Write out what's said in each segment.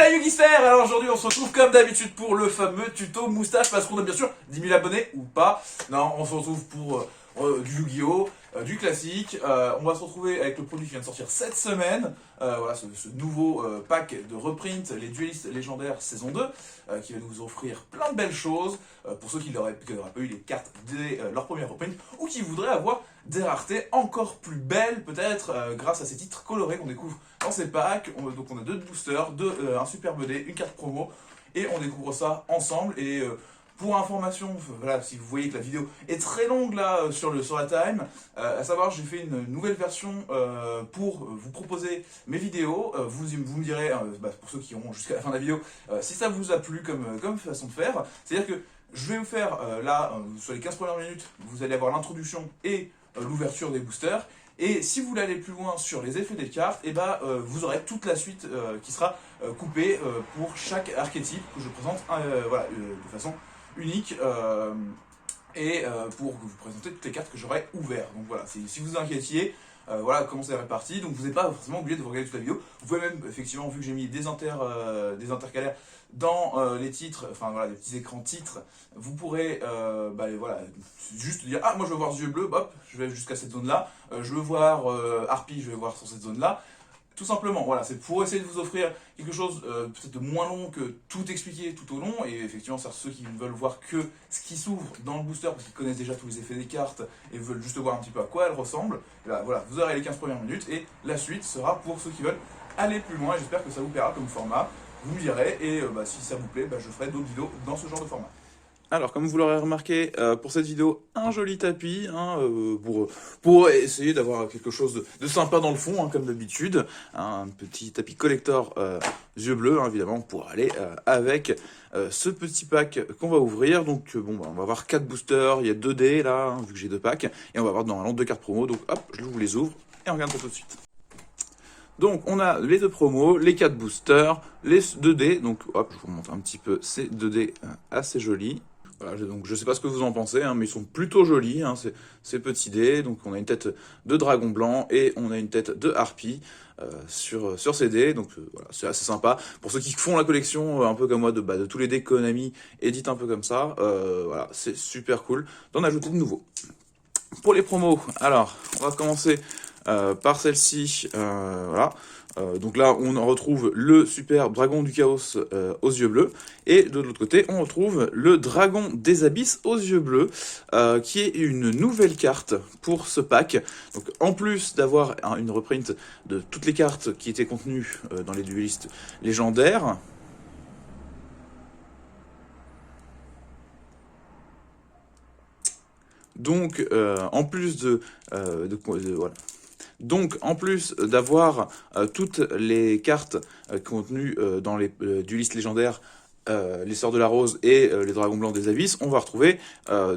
Salut Yugister. Alors aujourd'hui on se retrouve comme d'habitude pour le fameux tuto moustache parce qu'on a bien sûr 10 000 abonnés ou pas. Non, on se retrouve pour du Yu-Gi-Oh, du classique. On va se retrouver avec le produit qui vient de sortir cette semaine. Voilà ce nouveau pack de reprint, les duellistes légendaires saison 2, qui va nous offrir plein de belles choses pour ceux qui n'auraient pas eu les cartes dès leur premier reprint ou qui voudraient avoir des raretés encore plus belles peut-être grâce à ces titres colorés qu'on découvre dans ces packs. Donc on a 2 boosters, un superbe dé, une carte promo et on découvre ça ensemble. Et pour information, voilà, si vous voyez que la vidéo est très longue là sur la time, à savoir j'ai fait une nouvelle version pour vous proposer mes vidéos. Vous me direz, pour ceux qui auront jusqu'à la fin de la vidéo, si ça vous a plu comme façon de faire. C'est-à-dire que je vais vous faire sur les 15 premières minutes, vous allez avoir l'introduction et l'ouverture des boosters. Et si vous voulez aller plus loin sur les effets des cartes, et vous aurez toute la suite qui sera coupée pour chaque archétype que je présente de façon unique pour vous présenter toutes les cartes que j'aurai ouvertes. Donc voilà, si vous inquiétiez, voilà comment c'est réparti. Donc vous n'êtes pas forcément obligé de vous regarder toute la vidéo. Vous pouvez même, effectivement, vu que j'ai mis des intercalaires dans les titres, enfin voilà, des petits écrans titres, vous pourrez juste dire ah, moi je veux voir yeux bleus, hop, je vais jusqu'à cette zone là, je veux voir Harpie, je vais voir sur cette zone là. Tout simplement, voilà, c'est pour essayer de vous offrir quelque chose peut-être de moins long que tout expliquer tout au long. Et effectivement, c'est ceux qui ne veulent voir que ce qui s'ouvre dans le booster parce qu'ils connaissent déjà tous les effets des cartes et veulent juste voir un petit peu à quoi elles ressemblent. Et là, voilà, vous aurez les 15 premières minutes et la suite sera pour ceux qui veulent aller plus loin. J'espère que ça vous plaira comme format. Vous me direz et si ça vous plaît, je ferai d'autres vidéos dans ce genre de format. Alors, comme vous l'aurez remarqué, pour cette vidéo, un joli tapis, pour essayer d'avoir quelque chose de sympa dans le fond, comme d'habitude. Un petit tapis collector yeux bleus, évidemment, pour aller avec ce petit pack qu'on va ouvrir. Donc, on va avoir 4 boosters, il y a 2 dés, là, vu que j'ai 2 packs. Et on va avoir normalement 2 cartes promo, donc hop, je vous les ouvre et on regarde ça tout de suite. Donc on a les 2 promos, les 4 boosters, les 2 dés, donc hop, je vous montre un petit peu ces 2 dés assez jolis. Voilà, donc je sais pas ce que vous en pensez, mais ils sont plutôt jolis, ces petits dés. Donc on a une tête de dragon blanc et on a une tête de harpie sur ces dés. Donc voilà, c'est assez sympa. Pour ceux qui font la collection, un peu comme moi, de tous les dés Konami édite un peu comme ça, voilà, c'est super cool d'en ajouter de nouveaux. Pour les promos, alors on va commencer par celle-ci, voilà. Donc là, on retrouve le super dragon du chaos aux yeux bleus. Et de l'autre côté, on retrouve le dragon des abysses aux yeux bleus, qui est une nouvelle carte pour ce pack. Donc en plus d'avoir une reprint de toutes les cartes qui étaient contenues dans les duellistes légendaires, donc en plus voilà. Donc, en plus d'avoir toutes les cartes contenues dans les duellistes légendaires, les Sœurs de la Rose et les Dragons Blancs des Abysses, on va retrouver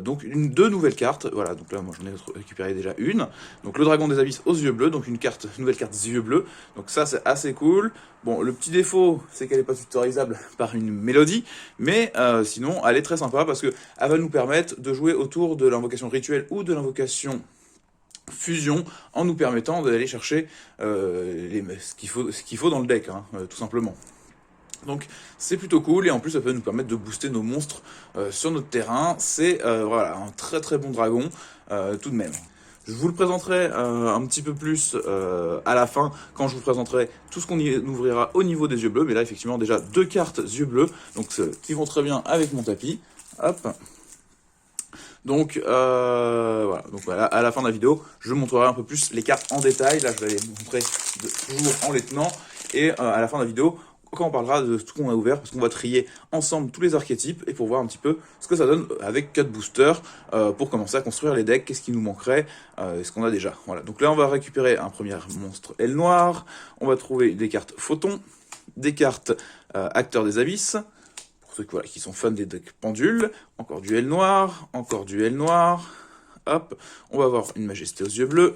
donc 2 nouvelles cartes. Voilà, donc là, moi j'en ai récupéré déjà une. Donc le Dragon des Abysses aux yeux bleus, donc une nouvelle carte des yeux bleus. Donc ça, c'est assez cool. Bon, le petit défaut, c'est qu'elle n'est pas tutorisable par une mélodie, mais sinon, elle est très sympa parce qu'elle va nous permettre de jouer autour de l'invocation rituelle ou de l'invocation fusion en nous permettant d'aller chercher ce qu'il faut dans le deck, tout simplement. Donc c'est plutôt cool et en plus ça peut nous permettre de booster nos monstres sur notre terrain. C'est voilà, un très très bon dragon tout de même. Je vous le présenterai un petit peu plus à la fin, quand je vous présenterai tout ce qu'on ouvrira au niveau des yeux bleus. Mais là, effectivement, déjà 2 cartes yeux bleus, donc qui vont très bien avec mon tapis. Hop. Donc voilà, à la fin de la vidéo, je montrerai un peu plus les cartes en détail. Là, je vais les montrer toujours en les tenant. Et à la fin de la vidéo, quand on parlera de tout qu'on a ouvert, parce qu'on va trier ensemble tous les archétypes et pour voir un petit peu ce que ça donne avec 4 boosters pour commencer à construire les decks, qu'est-ce qui nous manquerait, ce qu'on a déjà. Voilà, donc là, on va récupérer un premier monstre aile noire. On va trouver des cartes photons, des cartes acteurs des abysses. Voilà, qui sont fans des decks pendules, encore du L noir, encore du L noir, hop, on va avoir une majesté aux yeux bleus,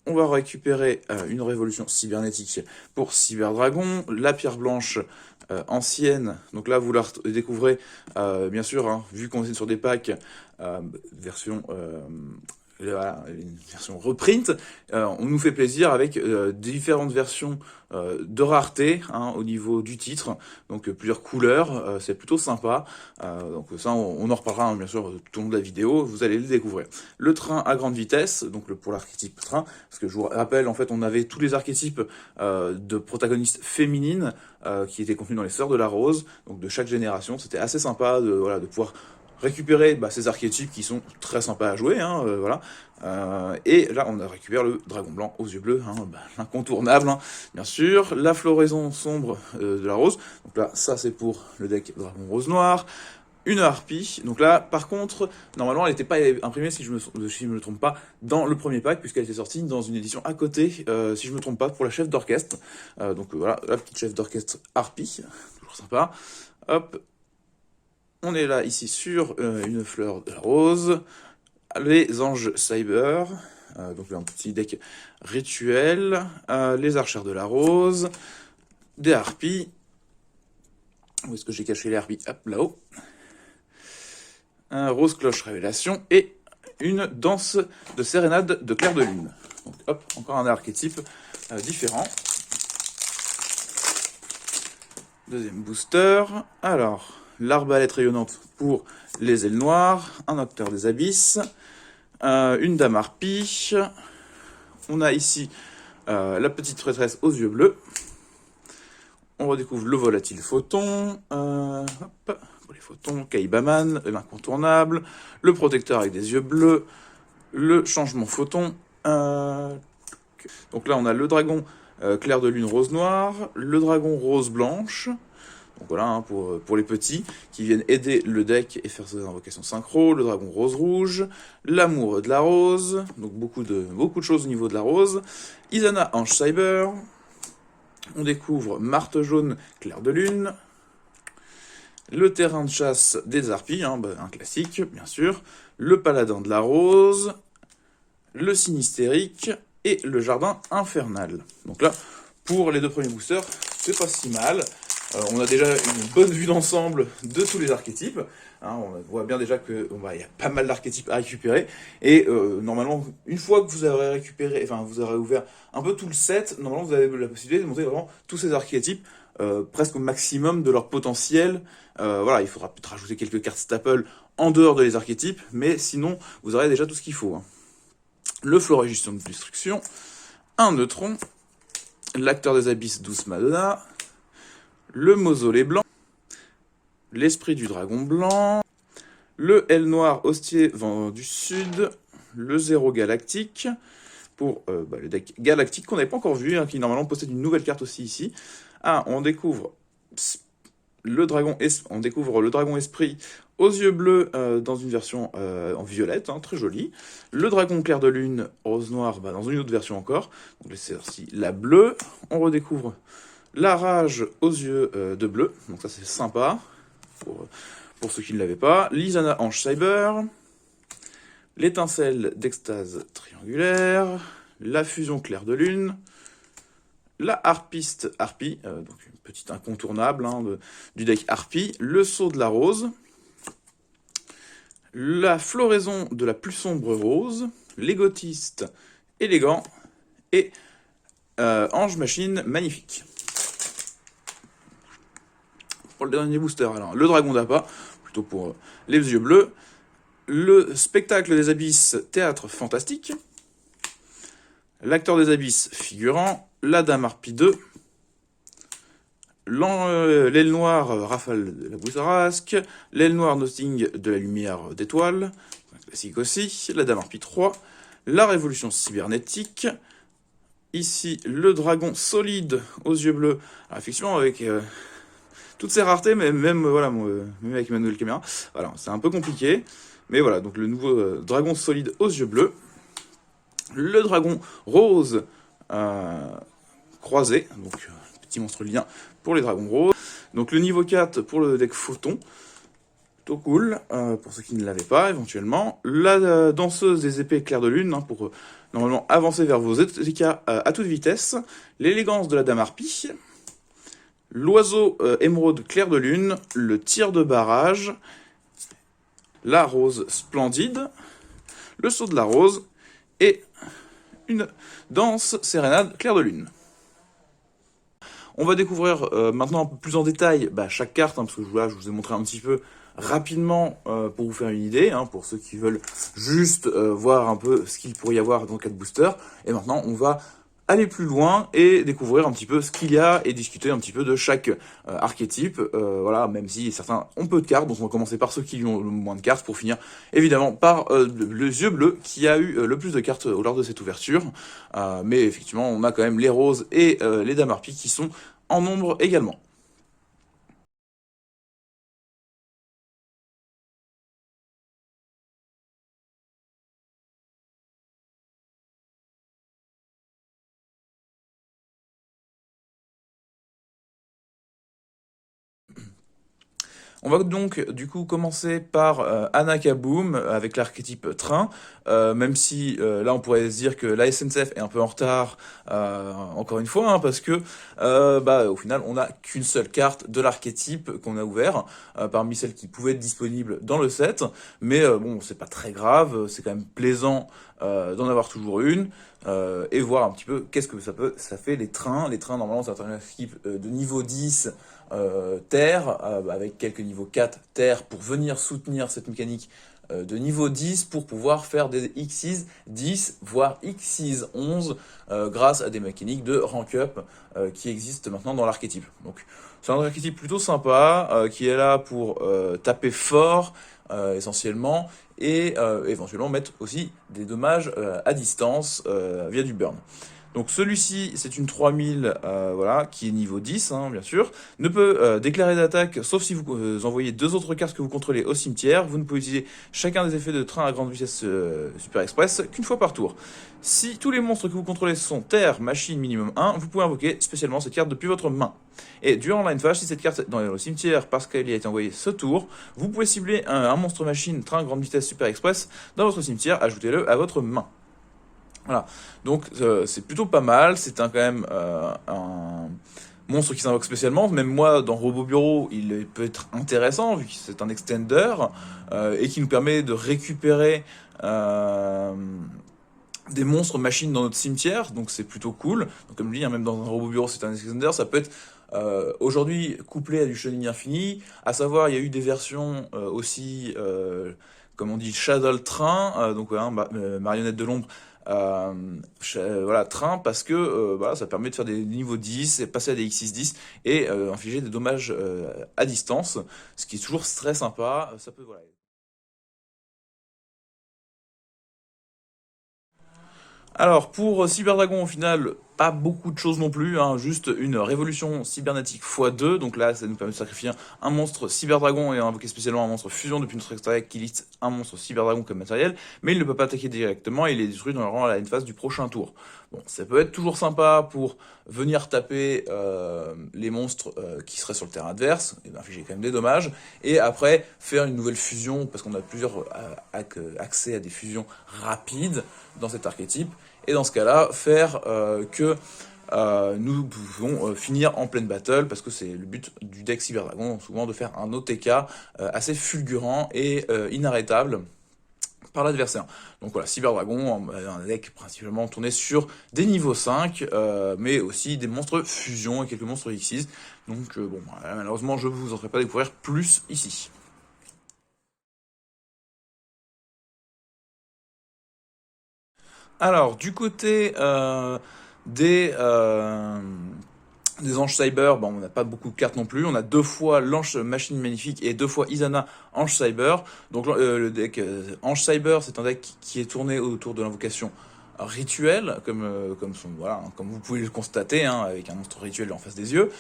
on va récupérer une révolution cybernétique pour Cyberdragon, la pierre blanche ancienne, donc là vous la découvrez, bien sûr, vu qu'on est sur des packs version voilà, une version reprint, on nous fait plaisir avec différentes versions de rareté hein, au niveau du titre, donc plusieurs couleurs, c'est plutôt sympa, donc ça on en reparlera hein, bien sûr tout au long de la vidéo, vous allez le découvrir. Le train à grande vitesse, donc pour l'archétype train, parce que je vous rappelle en fait on avait tous les archétypes de protagonistes féminines qui étaient contenus dans les Sœurs de la Rose, donc de chaque génération, c'était assez sympa de, voilà, de pouvoir récupérer ces archétypes qui sont très sympas à jouer, hein, voilà. Et là, on a récupéré le dragon blanc aux yeux bleus, hein, l'incontournable, hein, bien sûr. La floraison sombre de la rose. Donc là, ça c'est pour le deck dragon rose noir. Une harpie. Donc là, par contre, normalement, elle n'était pas imprimée, si je me trompe pas, dans le premier pack, puisqu'elle était sortie dans une édition à côté, si je me trompe pas, pour la chef d'orchestre. Donc voilà, la petite chef d'orchestre harpie, toujours sympa. Hop. On est là, ici, sur une fleur de la rose, les anges cyber, donc un petit deck rituel, les archères de la rose, des harpies, où est-ce que j'ai caché les harpies? Hop, là-haut. Un rose cloche révélation, et une danse de sérénade de clair de lune. Donc hop, encore un archétype différent. Deuxième booster, alors... l'arbalète rayonnante pour les ailes noires, un acteur des abysses, une dame harpie, on a ici la petite prêtresse aux yeux bleus, on redécouvre le volatile photon, hop, pour les photons, Kaibaman, l'incontournable, le protecteur avec des yeux bleus, le changement photon, donc là on a le dragon clair de lune rose noire, le dragon rose blanche. Donc voilà, hein, pour les petits, qui viennent aider le deck et faire ses invocations synchro, le dragon rose-rouge, l'amour de la rose, donc beaucoup de choses au niveau de la rose, Isana Ange Cyber, on découvre Marthe jaune clair de lune, le terrain de chasse des harpies, hein, un classique bien sûr, le paladin de la rose, le sinistérique et le jardin infernal. Donc là, pour les deux premiers boosters, c'est pas si mal. On a déjà une bonne vue d'ensemble de tous les archétypes. Hein, on voit bien déjà qu'il y a pas mal d'archétypes à récupérer. Et normalement, une fois que vous aurez récupéré, enfin vous aurez ouvert un peu tout le set, normalement vous avez la possibilité de monter vraiment tous ces archétypes presque au maximum de leur potentiel. Voilà, il faudra peut-être rajouter quelques cartes staple en dehors de les archétypes, mais sinon vous aurez déjà tout ce qu'il faut. Hein. Le Florégustion de destruction, un neutron, l'acteur des abysses douce Madonna, le mausolée blanc, l'esprit du dragon blanc, le L noir hostier vent du sud, le zéro galactique, pour le deck galactique qu'on n'avait pas encore vu, hein, qui normalement possède une nouvelle carte aussi ici. Ah, on découvre le dragon esprit aux yeux bleus dans une version en violette, hein, très jolie. Le dragon clair de lune rose noir dans une autre version encore. Donc c'est aussi la bleue. On redécouvre la rage aux yeux de bleu, donc ça c'est sympa, pour ceux qui ne l'avaient pas. L'Isana Ange Cyber, l'étincelle d'extase triangulaire, la fusion clair de lune, la harpiste harpie, donc une petite incontournable hein, du deck harpie, le sceau de la rose, la floraison de la plus sombre rose, l'égotiste élégant, et Ange Machine magnifique. Pour le dernier booster, alors le dragon d'appât, plutôt pour les yeux bleus, le spectacle des abysses théâtre fantastique, l'acteur des abysses figurant, la dame harpie 2, l'aile noire rafale de la bousarasque, l'aile noire Nothing de la lumière d'étoile, classique aussi, la dame harpie 3, la révolution cybernétique, ici le dragon solide aux yeux bleus, alors, effectivement avec toutes ces raretés, mais même, voilà, même avec ma nouvelle caméra, voilà, c'est un peu compliqué. Mais voilà, donc le nouveau dragon solide aux yeux bleus. Le dragon rose croisé, donc petit monstre lien pour les dragons roses. Donc le niveau 4 pour le deck photon, plutôt cool, pour ceux qui ne l'avaient pas éventuellement. La danseuse des épées clair de lune, hein, pour normalement avancer vers vos ETK à toute vitesse. L'élégance de la dame harpie. L'oiseau émeraude clair de lune, le tir de barrage, la rose splendide, le saut de la rose et une danse sérénade clair de lune. On va découvrir maintenant un peu plus en détail chaque carte, parce que là, je vous ai montré un petit peu rapidement pour vous faire une idée, pour ceux qui veulent juste voir un peu ce qu'il pourrait y avoir dans 4 boosters. Et maintenant, on va aller plus loin et découvrir un petit peu ce qu'il y a et discuter un petit peu de chaque archétype. Voilà, même si certains ont peu de cartes, donc on va commencer par ceux qui ont le moins de cartes pour finir évidemment par le yeux bleu qui a eu le plus de cartes lors de cette ouverture. Mais effectivement, on a quand même les roses et les dames harpies qui sont en nombre également. On va donc du coup commencer par Anna Kaboom avec l'archétype train, même si là on pourrait se dire que la SNCF est un peu en retard, encore une fois, parce que au final on n'a qu'une seule carte de l'archétype qu'on a ouvert, parmi celles qui pouvaient être disponibles dans le set, mais bon c'est pas très grave, c'est quand même plaisant d'en avoir toujours une. Et voir un petit peu qu'est-ce que ça fait les trains. Les trains, normalement, c'est un équipe de niveau 10 terre, avec quelques niveaux 4 terre pour venir soutenir cette mécanique de niveau 10 pour pouvoir faire des Xyz 10 voire Xyz 11 grâce à des mécaniques de rank up qui existent maintenant dans l'archétype. Donc c'est un archétype plutôt sympa qui est là pour taper fort essentiellement et éventuellement mettre aussi des dommages à distance via du burn. Donc celui-ci, c'est une 3000, voilà, qui est niveau 10, bien sûr. Ne peut déclarer d'attaque, sauf si vous envoyez 2 autres cartes que vous contrôlez au cimetière. Vous ne pouvez utiliser chacun des effets de train à grande vitesse Super Express qu'une fois par tour. Si tous les monstres que vous contrôlez sont terre, machine, minimum 1, vous pouvez invoquer spécialement cette carte depuis votre main. Et durant line phase, si cette carte est dans le cimetière parce qu'elle y a été envoyée ce tour, vous pouvez cibler un monstre machine, train, grande vitesse Super Express dans votre cimetière, ajoutez-le à votre main. Voilà, donc c'est plutôt pas mal, c'est quand même un monstre qui s'invoque spécialement, même moi dans Robot Bureau il peut être intéressant vu que c'est un extender et qui nous permet de récupérer des monstres machines dans notre cimetière, donc c'est plutôt cool. Donc comme je dis, même dans un Robot Bureau c'est un extender, ça peut être aujourd'hui couplé à du Shonin Infini, à savoir il y a eu des versions aussi, comme on dit, Shadow Train, donc voilà, marionnette de l'ombre, voilà, train, parce que voilà, ça permet de faire des niveaux 10, et passer à des X6-10 et infliger des dommages à distance, ce qui est toujours très sympa. Ça peut, voilà. Alors, pour Cyberdragon, au final, pas beaucoup de choses non plus, juste une révolution cybernétique x2. Donc là, ça nous permet de sacrifier un monstre Cyberdragon et invoquer spécialement un monstre fusion depuis notre extra deck qui liste un monstre Cyberdragon comme matériel, mais il ne peut pas attaquer directement, il est détruit dans la phase du prochain tour. Bon, ça peut être toujours sympa pour venir taper les monstres qui seraient sur le terrain adverse, et infliger quand même des dommages, et après faire une nouvelle fusion, parce qu'on a plusieurs accès à des fusions rapides dans cet archétype, et dans ce cas-là, faire que nous pouvons finir en pleine battle, parce que c'est le but du deck Cyberdragon, souvent de faire un OTK assez fulgurant et inarrêtable par l'adversaire. Donc voilà, Cyberdragon, un deck principalement tourné sur des niveaux 5, mais aussi des monstres fusion et quelques monstres X6. Donc bon, malheureusement, je ne vous en ferai pas découvrir plus ici. Alors, du côté des, euh, des Anges Cyber, bon, on n'a pas beaucoup de cartes non plus. On a 2 fois l'Ange Machine Magnifique et 2 fois Isana Ange Cyber. Donc le deck Ange Cyber, c'est un deck qui est tourné autour de l'invocation rituelle, voilà, comme vous pouvez le constater, avec un monstre rituel en face des yeux.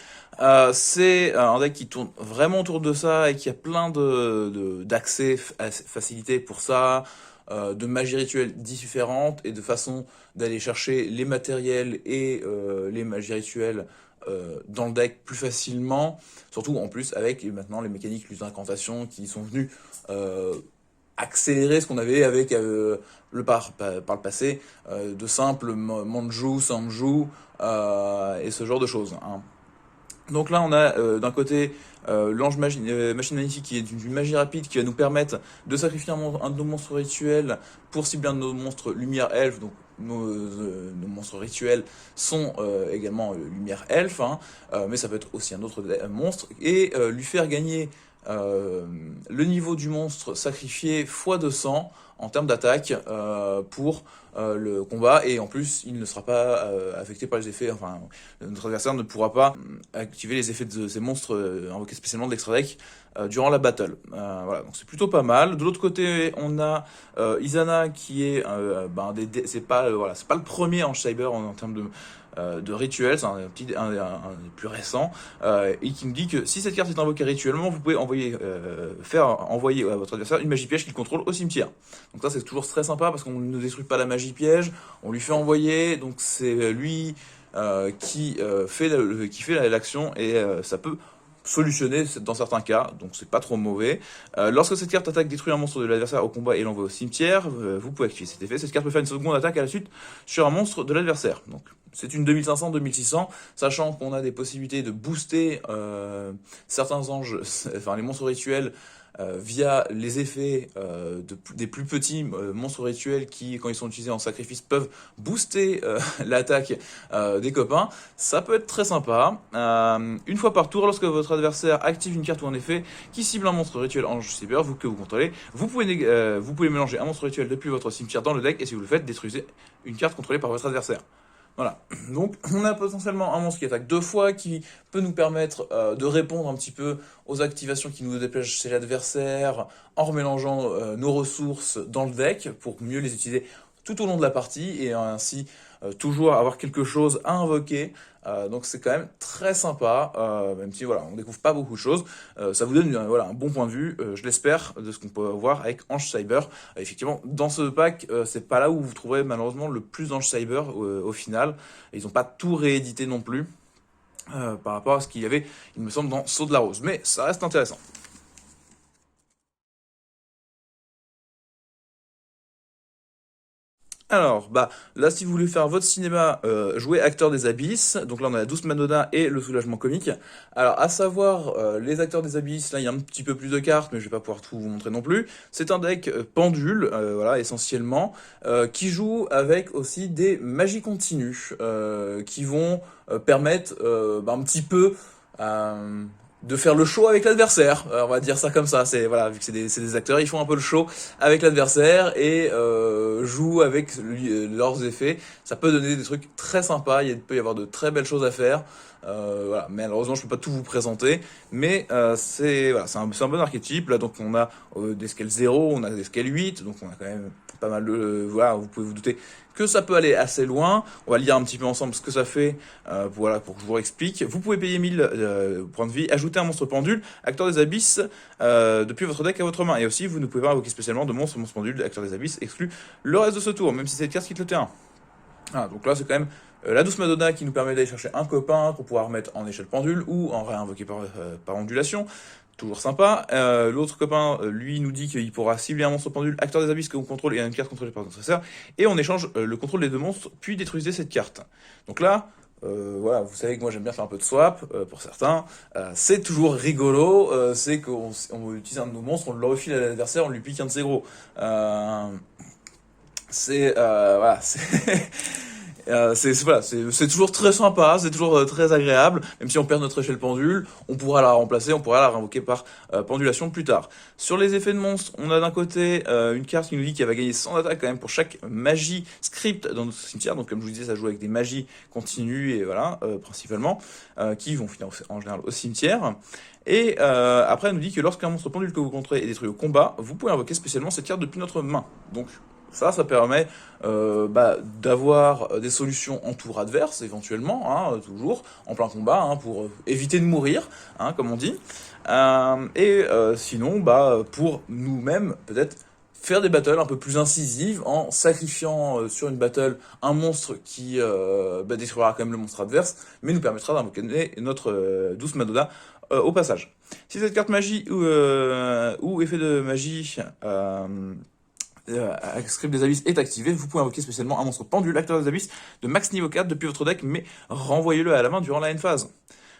C'est un deck qui tourne vraiment autour de ça et qui a plein d'accès facilités pour ça, de magie rituelle différentes et de façon d'aller chercher les matériels et les magies rituelles dans le deck plus facilement, surtout en plus avec maintenant les mécaniques d'incantation qui sont venues accélérer ce qu'on avait avec par le passé, de simples Manju, Sanju et ce genre de choses. Donc là, on a d'un côté l'ange machine magnifique qui est d'une magie rapide qui va nous permettre de sacrifier un de nos monstres rituels pour cibler un de nos monstres lumière elfe. Donc nos monstres rituels sont également lumière elfe, hein, mais ça peut être aussi un autre monstre, et lui faire gagner le niveau du monstre sacrifié x200 en termes d'attaque pour le combat, et en plus il ne sera pas affecté par les effets, enfin notre adversaire ne pourra pas activer les effets de ces monstres invoqués spécialement de l'extra deck durant la battle. Voilà, donc c'est plutôt pas mal. De l'autre côté, on a Isana qui est c'est pas voilà, c'est pas le premier Ange Cyber en termes de rituel, c'est un des plus récents, et qui nous dit que si cette carte est invoquée rituellement, vous pouvez faire envoyer à votre adversaire une magie piège qu'il contrôle au cimetière. Donc ça c'est toujours très sympa parce qu'on ne détruit pas la magie piège, on lui fait envoyer, donc c'est lui qui fait l'action, et ça peut solutionner dans certains cas, donc c'est pas trop mauvais. Lorsque cette carte attaque détruit un monstre de l'adversaire au combat et l'envoie au cimetière, vous pouvez activer cet effet. Cette carte peut faire une seconde attaque à la suite sur un monstre de l'adversaire. Donc c'est une 2500-2600, sachant qu'on a des possibilités de booster certains anges, enfin les monstres rituels, via les effets des plus petits monstres rituels qui, quand ils sont utilisés en sacrifice, peuvent booster l'attaque des copains. Ça peut être très sympa. Une fois par tour, lorsque votre adversaire active une carte ou un effet qui cible un monstre rituel Ange Cyber que vous contrôlez, vous pouvez mélanger un monstre rituel depuis votre cimetière dans le deck, et si vous le faites, détruisez une carte contrôlée par votre adversaire. Voilà, donc on a potentiellement un monstre qui attaque 2 fois, qui peut nous permettre de répondre un petit peu aux activations qui nous déplaisent chez l'adversaire, en remélangeant nos ressources dans le deck pour mieux les utiliser tout au long de la partie, et ainsi toujours avoir quelque chose à invoquer. Donc c'est quand même très sympa, même si voilà, on découvre pas beaucoup de choses. Ça vous donne voilà, un bon point de vue, je l'espère, de ce qu'on peut voir avec Ange Cyber. Effectivement, dans ce pack, c'est pas là où vous trouverez malheureusement le plus d'Ange Cyber au final. Ils n'ont pas tout réédité non plus par rapport à ce qu'il y avait, il me semble, dans Sceau de la Rose. Mais ça reste intéressant. Alors, bah, là, si vous voulez faire votre cinéma, jouez Acteurs des Abysses. Donc là, on a la Douce Madonna et le Soulagement Comique. Alors, à savoir, les Acteurs des Abysses, là, il y a un petit peu plus de cartes, mais je vais pas pouvoir tout vous montrer non plus. C'est un deck pendule, voilà, essentiellement, qui joue avec aussi des magies continues, qui vont permettre un petit peu de faire le show avec l'adversaire. On va dire ça comme ça. C'est voilà, vu que c'est des acteurs, ils font un peu le show avec l'adversaire et jouent avec leurs effets. Ça peut donner des trucs très sympas. Il peut y avoir de très belles choses à faire. Voilà. Mais malheureusement, je peux pas tout vous présenter. Mais c'est voilà, c'est un bon archétype. Là, donc on a des scales 0, on a des scales 8, donc on a quand même pas mal de voilà. Vous pouvez vous douter que ça peut aller assez loin. On va lire un petit peu ensemble ce que ça fait, voilà, pour que je vous explique. Vous pouvez payer 1000 points de vie, ajouter un monstre pendule, acteur des abysses, depuis votre deck à votre main. Et aussi, vous ne pouvez pas invoquer spécialement de monstre pendule, acteur des abysses, exclut le reste de ce tour, même si cette carte quitte le terrain. Ah, donc là, c'est quand même la douce Madonna qui nous permet d'aller chercher un copain pour pouvoir remettre en échelle pendule ou en réinvoquer par ondulation. Toujours sympa. L'autre copain, lui, nous dit qu'il pourra cibler un monstre pendule, acteur des abysses que vous contrôlez et une carte contrôlée par votre adversaire. Et on échange le contrôle des deux monstres, puis détruisez cette carte. Donc là, voilà, vous savez que moi j'aime bien faire un peu de swap, pour certains. C'est toujours rigolo, c'est qu'on utilise un de nos monstres, on le refile à l'adversaire, on lui pique un de ses gros. Voilà, voilà, c'est toujours très sympa, c'est toujours très agréable. Même si on perd notre échelle pendule, on pourra la remplacer, on pourra la réinvoquer par pendulation plus tard. Sur les effets de monstres, on a d'un côté une carte qui nous dit qu'elle va gagner 100 d'attaque quand même pour chaque magie script dans notre cimetière. Donc comme je vous disais, ça joue avec des magies continues et voilà, principalement, qui vont finir en général au cimetière. Et après, elle nous dit que lorsqu'un monstre pendule que vous contrôlez est détruit au combat, vous pouvez invoquer spécialement cette carte depuis notre main. Donc ça permet d'avoir des solutions en tour adverse, éventuellement, hein, toujours, en plein combat, hein, pour éviter de mourir, hein, comme on dit. Sinon, pour nous-mêmes, peut-être, faire des battles un peu plus incisives en sacrifiant sur une battle un monstre qui détruira quand même le monstre adverse, mais nous permettra d'invoquer notre douce Madonna au passage. Si cette carte magie ou effet de magie script des abysses est activé, vous pouvez invoquer spécialement un monstre pendule, acteur des abysses, de max niveau 4 depuis votre deck, mais renvoyez-le à la main durant la end phase.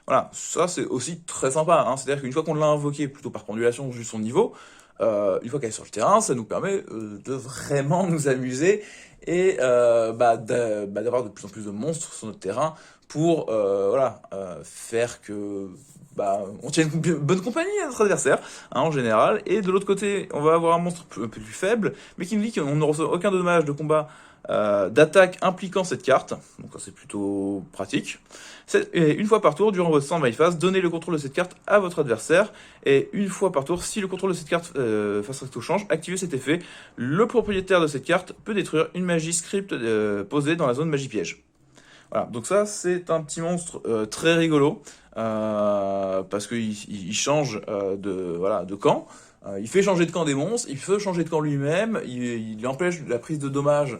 Voilà, ça c'est aussi très sympa, hein. C'est-à-dire qu'une fois qu'on l'a invoqué plutôt par pendulation vu son niveau, une fois qu'elle est sur le terrain, ça nous permet de vraiment nous amuser et d'avoir de plus en plus de monstres sur notre terrain pour voilà, faire que on tienne une bonne compagnie à notre adversaire, hein, en général. Et de l'autre côté, on va avoir un monstre un peu plus faible, mais qui nous dit qu'on ne reçoit aucun dommage de combat d'attaque impliquant cette carte. Donc ça c'est plutôt pratique. Et une fois par tour, durant votre stand-by phase, donnez le contrôle de cette carte à votre adversaire. Et une fois par tour, si le contrôle de cette carte face recto change, activez cet effet. Le propriétaire de cette carte peut détruire une magie script posée dans la zone magie piège. Voilà, donc ça c'est un petit monstre très rigolo parce qu'il change de camp. Il fait changer de camp des monstres, il peut changer de camp lui-même, il empêche la prise de dommages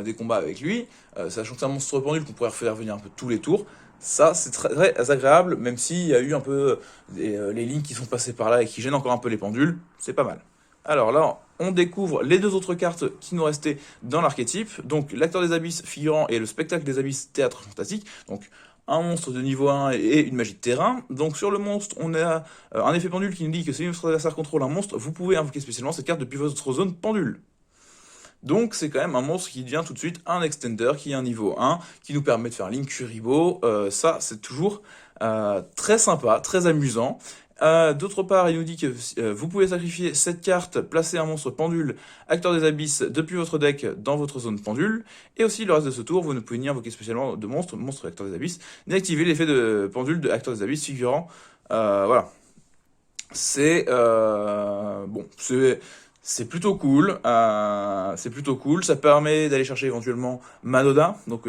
des combats avec lui, sachant que c'est un monstre pendule qu'on pourrait faire venir un peu tous les tours. Ça, c'est très, très agréable, même s'il y a eu un peu les lignes qui sont passées par là et qui gênent encore un peu les pendules, c'est pas mal. Alors là, on découvre les deux autres cartes qui nous restaient dans l'archétype, donc l'acteur des abysses figurant et le spectacle des abysses théâtre fantastique, donc un monstre de niveau 1 et une magie de terrain. Donc sur le monstre, on a un effet pendule qui nous dit que si votre adversaire contrôle un monstre, vous pouvez invoquer spécialement cette carte depuis votre zone pendule. Donc c'est quand même un monstre qui devient tout de suite un extender, qui est un niveau 1, qui nous permet de faire Link Kuribo. Ça, c'est toujours très sympa, très amusant. D'autre part, il nous dit que vous pouvez sacrifier cette carte, placer un monstre pendule, acteur des abysses, depuis votre deck dans votre zone pendule. Et aussi, le reste de ce tour, vous ne pouvez ni invoquer spécialement de monstre acteur des abysses, ni activer l'effet de pendule de acteur des abysses figurant. Voilà. C'est bon, c'est plutôt cool. C'est plutôt cool. Ça permet d'aller chercher éventuellement Manoda. Donc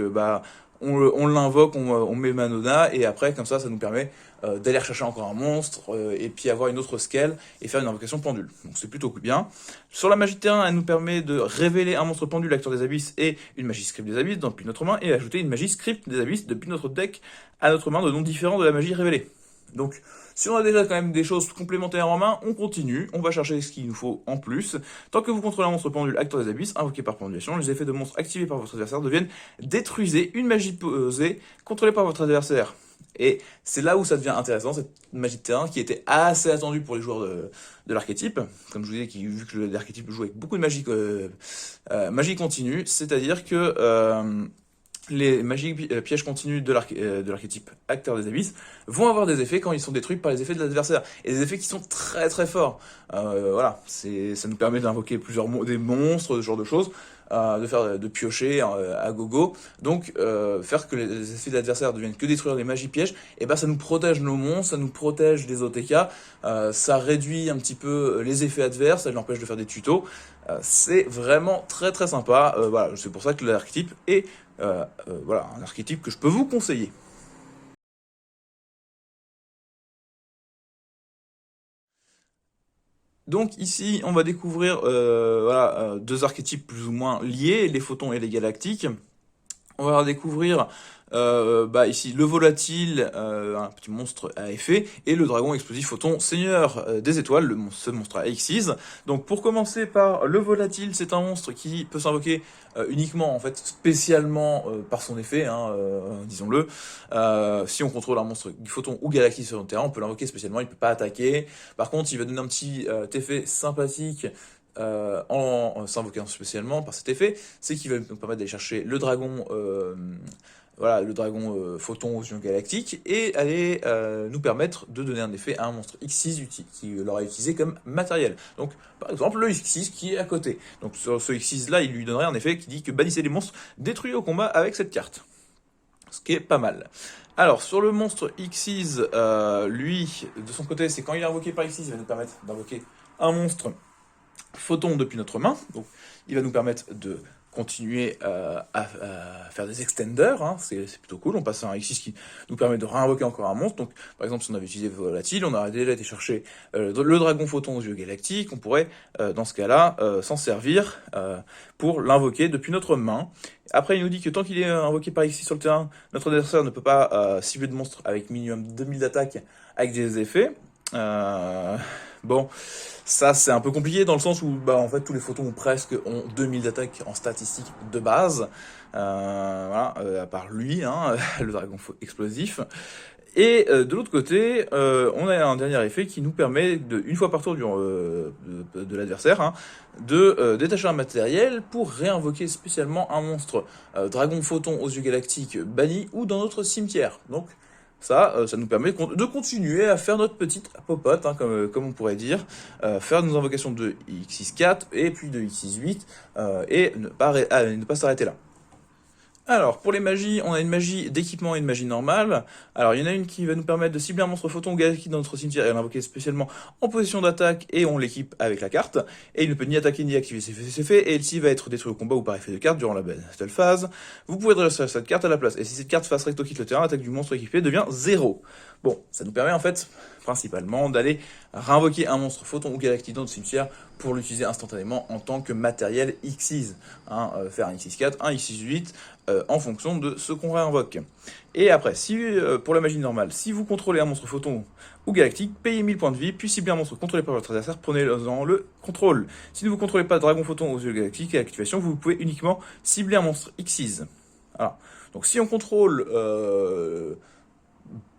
on l'invoque, on met Manoda et après comme ça nous permet d'aller rechercher encore un monstre et puis avoir une autre scale et faire une invocation pendule. Donc c'est plutôt bien. Sur la magie de terrain, elle nous permet de révéler un monstre pendule acteur des abysses et une magie script des abysses depuis notre main et ajouter une magie script des abysses depuis notre deck à notre main de noms différents de la magie révélée. Donc, si on a déjà quand même des choses complémentaires en main, on continue, on va chercher ce qu'il nous faut en plus. Tant que vous contrôlez un monstre pendule acteur des abysses, invoqué par pendulation, les effets de monstres activés par votre adversaire deviennent détruisez une magie posée contrôlée par votre adversaire. Et c'est là où ça devient intéressant, cette magie de terrain qui était assez attendue pour les joueurs de l'archétype. Comme je vous disais, vu que l'archétype joue avec beaucoup de magie continue, c'est-à-dire que les magies pièges continus de l'archétype acteur des abysses vont avoir des effets quand ils sont détruits par les effets de l'adversaire. Et des effets qui sont très très forts. Voilà, ça nous permet d'invoquer des monstres, ce genre de choses, de piocher à gogo. Donc faire que les effets de l'adversaire deviennent que détruire les magies pièges, et ça nous protège nos monstres, ça nous protège des OTK, ça réduit un petit peu les effets adverses, ça l'empêche de faire des tutos. C'est vraiment très très sympa. Voilà, c'est pour ça que l'archétype est voilà, un archétype que je peux vous conseiller. Donc ici, on va découvrir voilà, deux archétypes plus ou moins liés, les photons et les galactiques. On va découvrir ici le volatile, un petit monstre à effet, et le dragon explosif photon seigneur des étoiles, ce monstre à Xyz. Donc pour commencer par le volatile, c'est un monstre qui peut s'invoquer uniquement, en fait, spécialement par son effet, hein, disons-le. Si on contrôle un monstre photon ou galactique sur notre terrain, on peut l'invoquer spécialement, il ne peut pas attaquer. Par contre, il va donner un petit effet sympathique en s'invoquant spécialement par cet effet, c'est qu'il va nous permettre d'aller chercher le dragon, voilà, le dragon photon aux yeux galactiques, et aller nous permettre de donner un effet à un monstre X6 qui l'aura utilisé comme matériel. Donc, par exemple, le X6 qui est à côté. Donc, sur ce X6 là, il lui donnerait un effet qui dit que bannissez les monstres détruits au combat avec cette carte. Ce qui est pas mal. Alors, sur le monstre Xyz, lui, de son côté, c'est quand il est invoqué par Xyz, il va nous permettre d'invoquer un monstre photon depuis notre main, donc il va nous permettre de continuer à faire des extenders, hein, c'est plutôt cool. On passe à un X6 qui nous permet de réinvoquer encore un monstre. Donc par exemple, si on avait utilisé volatile, on aurait déjà été chercher le dragon photon aux yeux galactiques, on pourrait dans ce cas-là s'en servir pour l'invoquer depuis notre main. Après, il nous dit que tant qu'il est invoqué par X6 sur le terrain, notre adversaire ne peut pas cibler de monstre avec minimum 2000 d'attaque avec des effets. Bon, ça c'est un peu compliqué dans le sens où en fait tous les photons presque ont 2000 d'attaque en statistique de base, voilà, à part lui, hein, le dragon explosif. Et de l'autre côté, on a un dernier effet qui nous permet, une fois par tour de l'adversaire, hein, de détacher un matériel pour réinvoquer spécialement un monstre dragon photon aux yeux galactiques banni ou dans notre cimetière. Donc ça nous permet de continuer à faire notre petite popote, hein, comme on pourrait dire, faire nos invocations de X64 et puis de X68 et ne pas s'arrêter là. Alors, pour les magies, on a une magie d'équipement et une magie normale. Alors, il y en a une qui va nous permettre de cibler un monstre photon galactique dans notre cimetière et l'invoquer spécialement en position d'attaque et on l'équipe avec la carte. Et il ne peut ni attaquer ni activer ses effets et elle-ci va être détruite au combat ou par effet de carte durant la battle phase. Vous pouvez dresser cette carte à la place et si cette carte face recto quitte le terrain, l'attaque du monstre équipé devient 0. Bon, ça nous permet en fait principalement d'aller réinvoquer un monstre photon ou galactique dans notre cimetière pour l'utiliser instantanément en tant que matériel Xyz. Hein, faire un X64, un X68 en fonction de ce qu'on réinvoque. Et après, pour la magie normale, si vous contrôlez un monstre photon ou galactique, payez 1000 points de vie, puis ciblez un monstre contrôlé par votre adversaire, prenez-en le contrôle. Si ne vous contrôlez pas dragon photon aux yeux galactiques à l'activation, vous pouvez uniquement cibler un monstre Xyz. Alors, donc si on contrôle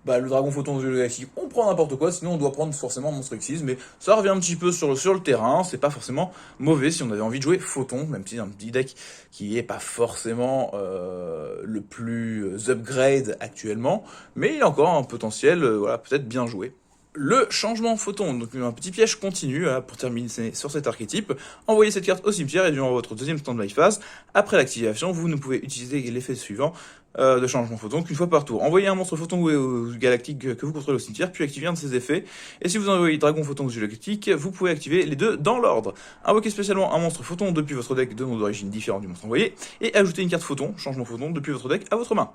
le dragon photon aux yeux galactiques, on prend n'importe quoi, sinon on doit prendre forcément Monstre Xyz, mais ça revient un petit peu sur le terrain, c'est pas forcément mauvais si on avait envie de jouer photon, même si c'est un petit deck qui est pas forcément le plus upgrade actuellement, mais il a encore un potentiel, voilà, peut-être bien joué. Le changement photon, donc un petit piège continu pour terminer sur cet archétype. Envoyez cette carte au cimetière et durant votre deuxième stand-by phase, après l'activation, vous ne pouvez utiliser l'effet suivant de changement photon qu'une fois par tour. Envoyez un monstre photon ou galactique que vous contrôlez au cimetière, puis activez un de ses effets. Et si vous envoyez dragon photon ou galactique, vous pouvez activer les deux dans l'ordre. Invoquez spécialement un monstre photon depuis votre deck de nom d'origine différent du monstre envoyé, et ajoutez une carte photon, changement photon, depuis votre deck à votre main.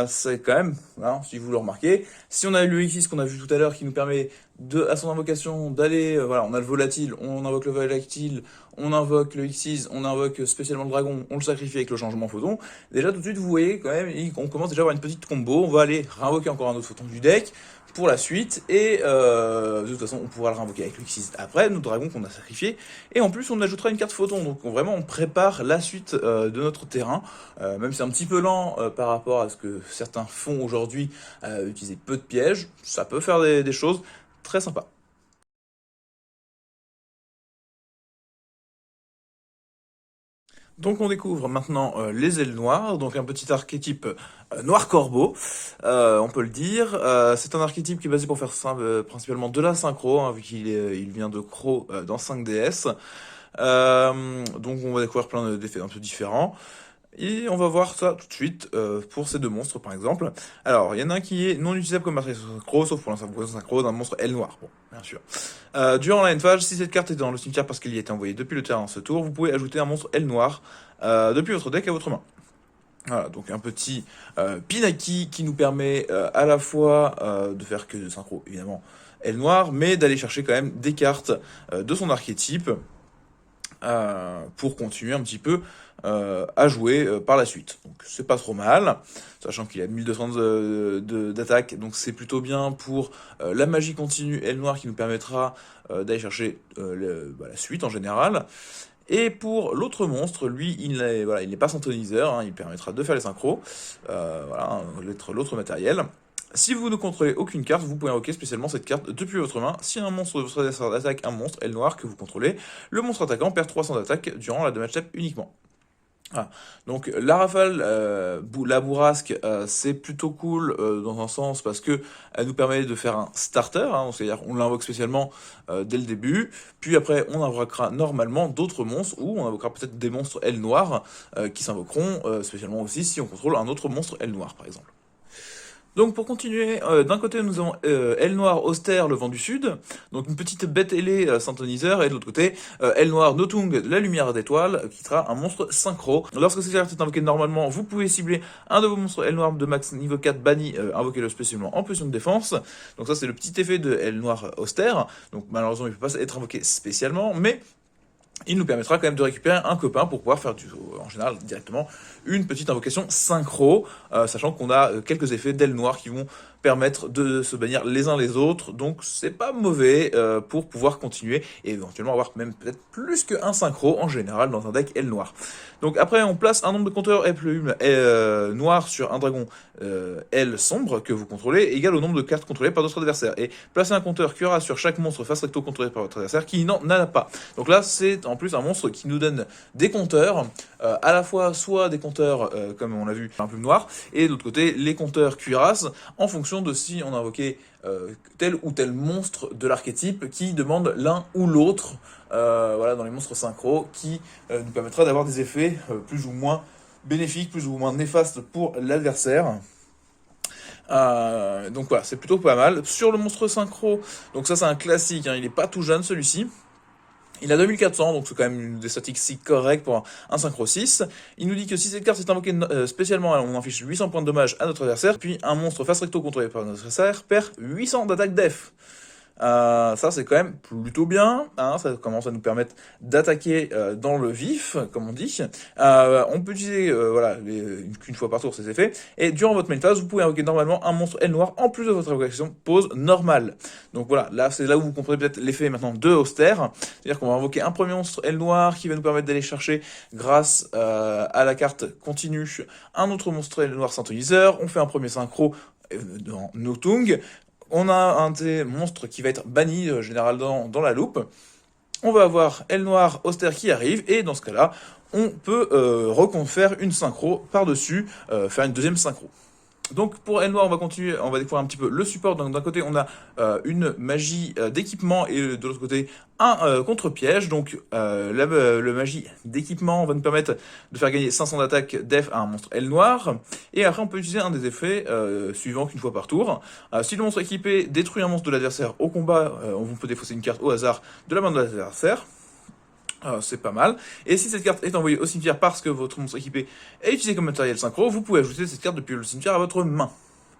C'est quand même, hein, si vous le remarquez, si on a le X6 qu'on a vu tout à l'heure qui nous permet à son invocation d'aller, voilà, on a le volatile, on invoque le volatile, on invoque le X6, on invoque spécialement le dragon, on le sacrifie avec le changement photon. Déjà tout de suite vous voyez quand même, on commence déjà à avoir une petite combo, on va aller réinvoquer encore un autre photon du deck pour la suite, et de toute façon on pourra le réinvoquer avec le X6 après, notre dragon qu'on a sacrifié, et en plus on ajoutera une carte photon, donc vraiment on prépare la suite de notre terrain, même si c'est un petit peu lent par rapport à ce que certains font aujourd'hui, utiliser peu de pièges, ça peut faire des choses très sympas. Donc on découvre maintenant les ailes noires, donc un petit archétype noir corbeau, on peut le dire. C'est un archétype qui est basé pour faire principalement de la synchro, hein, vu il vient de Crow dans 5DS. Donc on va découvrir plein d'effets un peu différents. Et on va voir ça tout de suite pour ces deux monstres par exemple. Alors, il y en a un qui est non utilisable comme matériel synchro, sauf pour l'invocation synchro d'un monstre aile noire. Bon, bien sûr. Durant la end phase, si cette carte est dans le cimetière parce qu'elle y a été envoyée depuis le terrain ce tour, vous pouvez ajouter un monstre aile noire depuis votre deck à votre main. Voilà, donc un petit Pinaki qui nous permet à la fois de faire que de synchro, évidemment, aile noire, mais d'aller chercher quand même des cartes de son archétype pour continuer un petit peu à jouer par la suite. Donc c'est pas trop mal, sachant qu'il a 1200 d'attaque, donc c'est plutôt bien pour la magie continue aile noire qui nous permettra d'aller chercher la suite en général. Et pour l'autre monstre, lui, il n'est pas synthoniseur, hein, il permettra de faire les synchros, voilà, l'autre matériel. Si vous ne contrôlez aucune carte, vous pouvez invoquer spécialement cette carte depuis votre main. Si un monstre de votre adversaire attaque un monstre aile noire que vous contrôlez, le monstre attaquant perd 300 d'attaque durant la damage step uniquement. Ah. Donc la rafale, la bourrasque, c'est plutôt cool dans un sens parce que elle nous permet de faire un starter, hein, c'est-à-dire on l'invoque spécialement dès le début, puis après on invoquera normalement d'autres monstres ou on invoquera peut-être des monstres ailes noires qui s'invoqueront spécialement aussi si on contrôle un autre monstre aile noire par exemple. Donc pour continuer, d'un côté nous avons Aile Noire Austère, le vent du sud, donc une petite bête ailée synthoniseur, et de l'autre côté, Aile Noire Notung, la lumière d'étoile, qui sera un monstre synchro. Lorsque cette carte est invoquée normalement, vous pouvez cibler un de vos monstres Aile Noire de max niveau 4 banni, invoquez-le spécialement en position de défense. Donc ça c'est le petit effet de Aile Noire Austère, donc malheureusement il ne peut pas être invoqué spécialement, mais il nous permettra quand même de récupérer un copain pour pouvoir faire en général directement une petite invocation synchro, sachant qu'on a quelques effets d'ailes noires qui vont permettre de se bannir les uns les autres, donc c'est pas mauvais pour pouvoir continuer et éventuellement avoir même peut-être plus qu'un synchro en général dans un deck aile noire. Donc après on place un nombre de compteurs aile plume noir sur un dragon aile sombre que vous contrôlez égal au nombre de cartes contrôlées par votre adversaire, et placer un compteur QRA sur chaque monstre face recto contrôlé par votre adversaire qui n'en a pas. Donc là c'est en plus un monstre qui nous donne des compteurs, à la fois soit des compteurs comme on l'a vu un plume noir, et de l'autre côté les compteurs cuirasse en fonction de si on a invoqué tel ou tel monstre de l'archétype qui demande l'un ou l'autre, voilà, dans les monstres synchro, qui nous permettra d'avoir des effets plus ou moins bénéfiques, plus ou moins néfastes pour l'adversaire. Donc voilà, c'est plutôt pas mal. Sur le monstre synchro, donc ça c'est un classique, hein, il est pas tout jeune celui-ci. Il a 2400, donc c'est quand même des statistiques correctes pour un synchro 6. Il nous dit que si cette carte est invoquée spécialement, on affiche 800 points de dommage à notre adversaire, puis un monstre face recto contrôlé par notre adversaire perd 800 d'attaque def. Ça c'est quand même plutôt bien, hein, ça commence à nous permettre d'attaquer dans le vif, comme on dit. On peut utiliser voilà, qu'une fois par tour ces effets, et durant votre main phase, vous pouvez invoquer normalement un monstre aile noire en plus de votre invocation pose normale. Donc voilà, là c'est là où vous comprenez peut-être l'effet maintenant de austère, c'est-à-dire qu'on va invoquer un premier monstre aile noire qui va nous permettre d'aller chercher, grâce à la carte continue, un autre monstre aile noire synthoniseur. On fait un premier synchro dans Notung. On a un des monstres qui va être banni, général dans la loupe. On va avoir aile noire austère qui arrive, et dans ce cas-là, on peut reconfaire une synchro par-dessus, faire une deuxième synchro. Donc pour aile noire, on va continuer, on va découvrir un petit peu le support. Donc d'un côté, on a une magie d'équipement, et de l'autre côté, un contre-piège. Donc le magie d'équipement va nous permettre de faire gagner 500 d'attaque def à un monstre aile noire. Et après, on peut utiliser un des effets suivants qu'une fois par tour. Si le monstre équipé détruit un monstre de l'adversaire au combat, on peut défausser une carte au hasard de la main de l'adversaire. C'est pas mal. Et si cette carte est envoyée au cimetière parce que votre monstre équipé est utilisé comme matériel synchro, vous pouvez ajouter cette carte depuis le cimetière à votre main.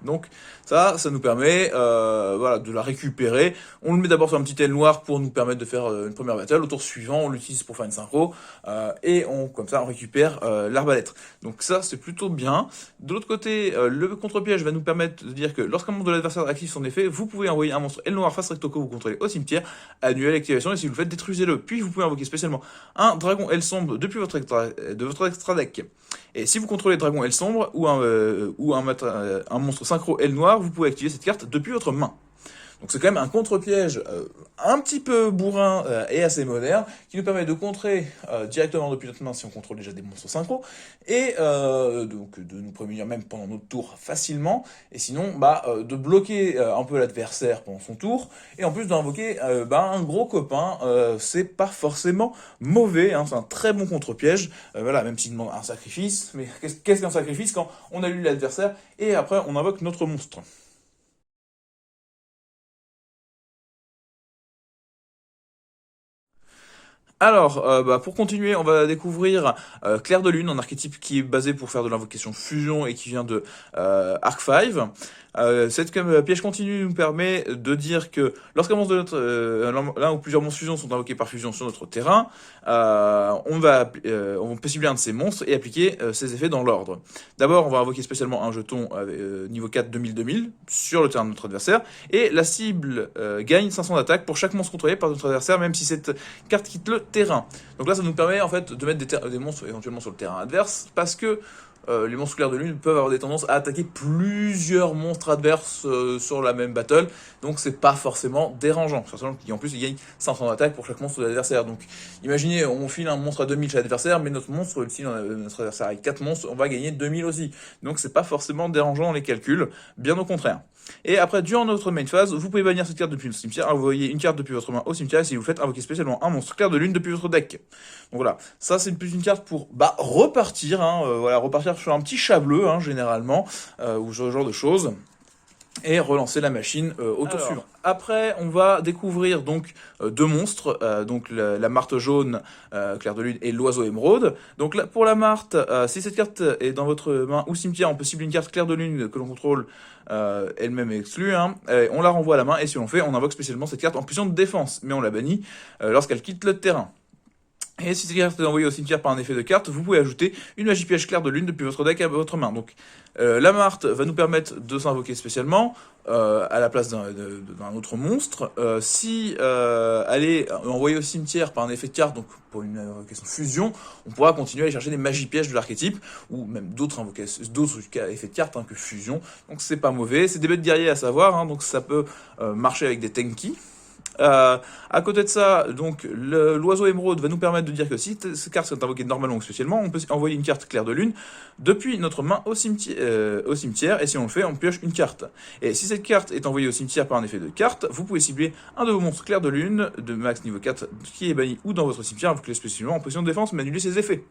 Donc ça nous permet voilà, de la récupérer. On le met d'abord sur un petit aile noir pour nous permettre de faire une première battle. Au tour suivant, on l'utilise pour faire une synchro, et comme ça on récupère l'arbalète. Donc ça c'est plutôt bien. De l'autre côté, le contre-piège va nous permettre de dire que lorsqu'un monstre de l'adversaire active son effet, vous pouvez envoyer un monstre aile noire face recto que vous contrôlez au cimetière, annuler l'activation, et si vous le faites, détruisez-le. Puis vous pouvez invoquer spécialement un dragon aile sombre depuis votre extra deck. Et si vous contrôlez dragon aile sombre ou un monstre synchro aile noire, vous pouvez activer cette carte depuis votre main. Donc c'est quand même un contre-piège un petit peu bourrin et assez moderne, qui nous permet de contrer directement depuis notre main si on contrôle déjà des monstres synchro, et donc de nous prémunir même pendant notre tour facilement, et sinon de bloquer un peu l'adversaire pendant son tour, et en plus d'invoquer un gros copain. C'est pas forcément mauvais, hein, c'est un très bon contre-piège, voilà, même s'il demande un sacrifice. Mais qu'est-ce qu'un sacrifice quand on a lu l'adversaire et après on invoque notre monstre? Alors, pour continuer, on va découvrir Clair de Lune, un archétype qui est basé pour faire de l'invocation fusion et qui vient de Arc 5. Cette piège continue nous permet de dire que lorsqu'un monstre de l'un ou plusieurs monstres fusion sont invoqués par fusion sur notre terrain, on peut cibler un de ces monstres et appliquer ses effets dans l'ordre. D'abord, on va invoquer spécialement un jeton niveau 4 2000-2000 sur le terrain de notre adversaire, et la cible gagne 500 d'attaque pour chaque monstre contrôlé par notre adversaire, même si cette carte quitte le terrain. Donc là, ça nous permet en fait de mettre des monstres éventuellement sur le terrain adverse, parce que les monstres clairs de lune peuvent avoir des tendances à attaquer plusieurs monstres adverses sur la même battle, donc c'est pas forcément dérangeant. En plus, il gagne 500 d'attaque pour chaque monstre de l'adversaire. Donc imaginez, on file un monstre à 2000 chez l'adversaire, mais notre monstre, si notre adversaire avec 4 monstres, on va gagner 2000 aussi. Donc c'est pas forcément dérangeant dans les calculs, bien au contraire. Et après, durant notre main phase, vous pouvez bannir cette carte depuis le cimetière, envoyer une carte depuis votre main au cimetière, et si vous faites, invoquer spécialement un monstre clair de lune depuis votre deck. Donc voilà, ça c'est plus une carte pour repartir, hein, voilà, repartir sur un petit chat bleu, hein, généralement, ou ce genre de choses, et relancer la machine au tour suivant. Après, on va découvrir donc deux monstres, donc la marthe jaune, clair de lune, et l'oiseau émeraude. Donc là, pour la marthe, si cette carte est dans votre main ou cimetière, on peut cibler une carte clair de lune que l'on contrôle, elle-même exclue, hein, on la renvoie à la main, et si on le fait, on invoque spécialement cette carte en position de défense, mais on la bannit lorsqu'elle quitte le terrain. Et si cette carte est envoyée au cimetière par un effet de carte, vous pouvez ajouter une magie piège clair de lune depuis votre deck à votre main. Donc la Marthe va nous permettre de s'invoquer spécialement à la place d'un autre monstre. Si elle est envoyée au cimetière par un effet de carte, donc pour une question de fusion, on pourra continuer à aller chercher des magies pièges de l'archétype, ou même d'autres effets de carte que fusion. Donc c'est pas mauvais, c'est des bêtes guerriers à savoir, donc ça peut marcher avec des Tenki. À côté de ça, donc l'oiseau émeraude va nous permettre de dire que si ces cartes sont invoquées normalement ou spécialement, on peut envoyer une carte claire de lune depuis notre main au cimetière, et si on le fait, on pioche une carte. Et si cette carte est envoyée au cimetière par un effet de carte, vous pouvez cibler un de vos monstres clairs de lune de max niveau 4 qui est banni ou dans votre cimetière, invoquez spécialement en position de défense, mais annuler ses effets.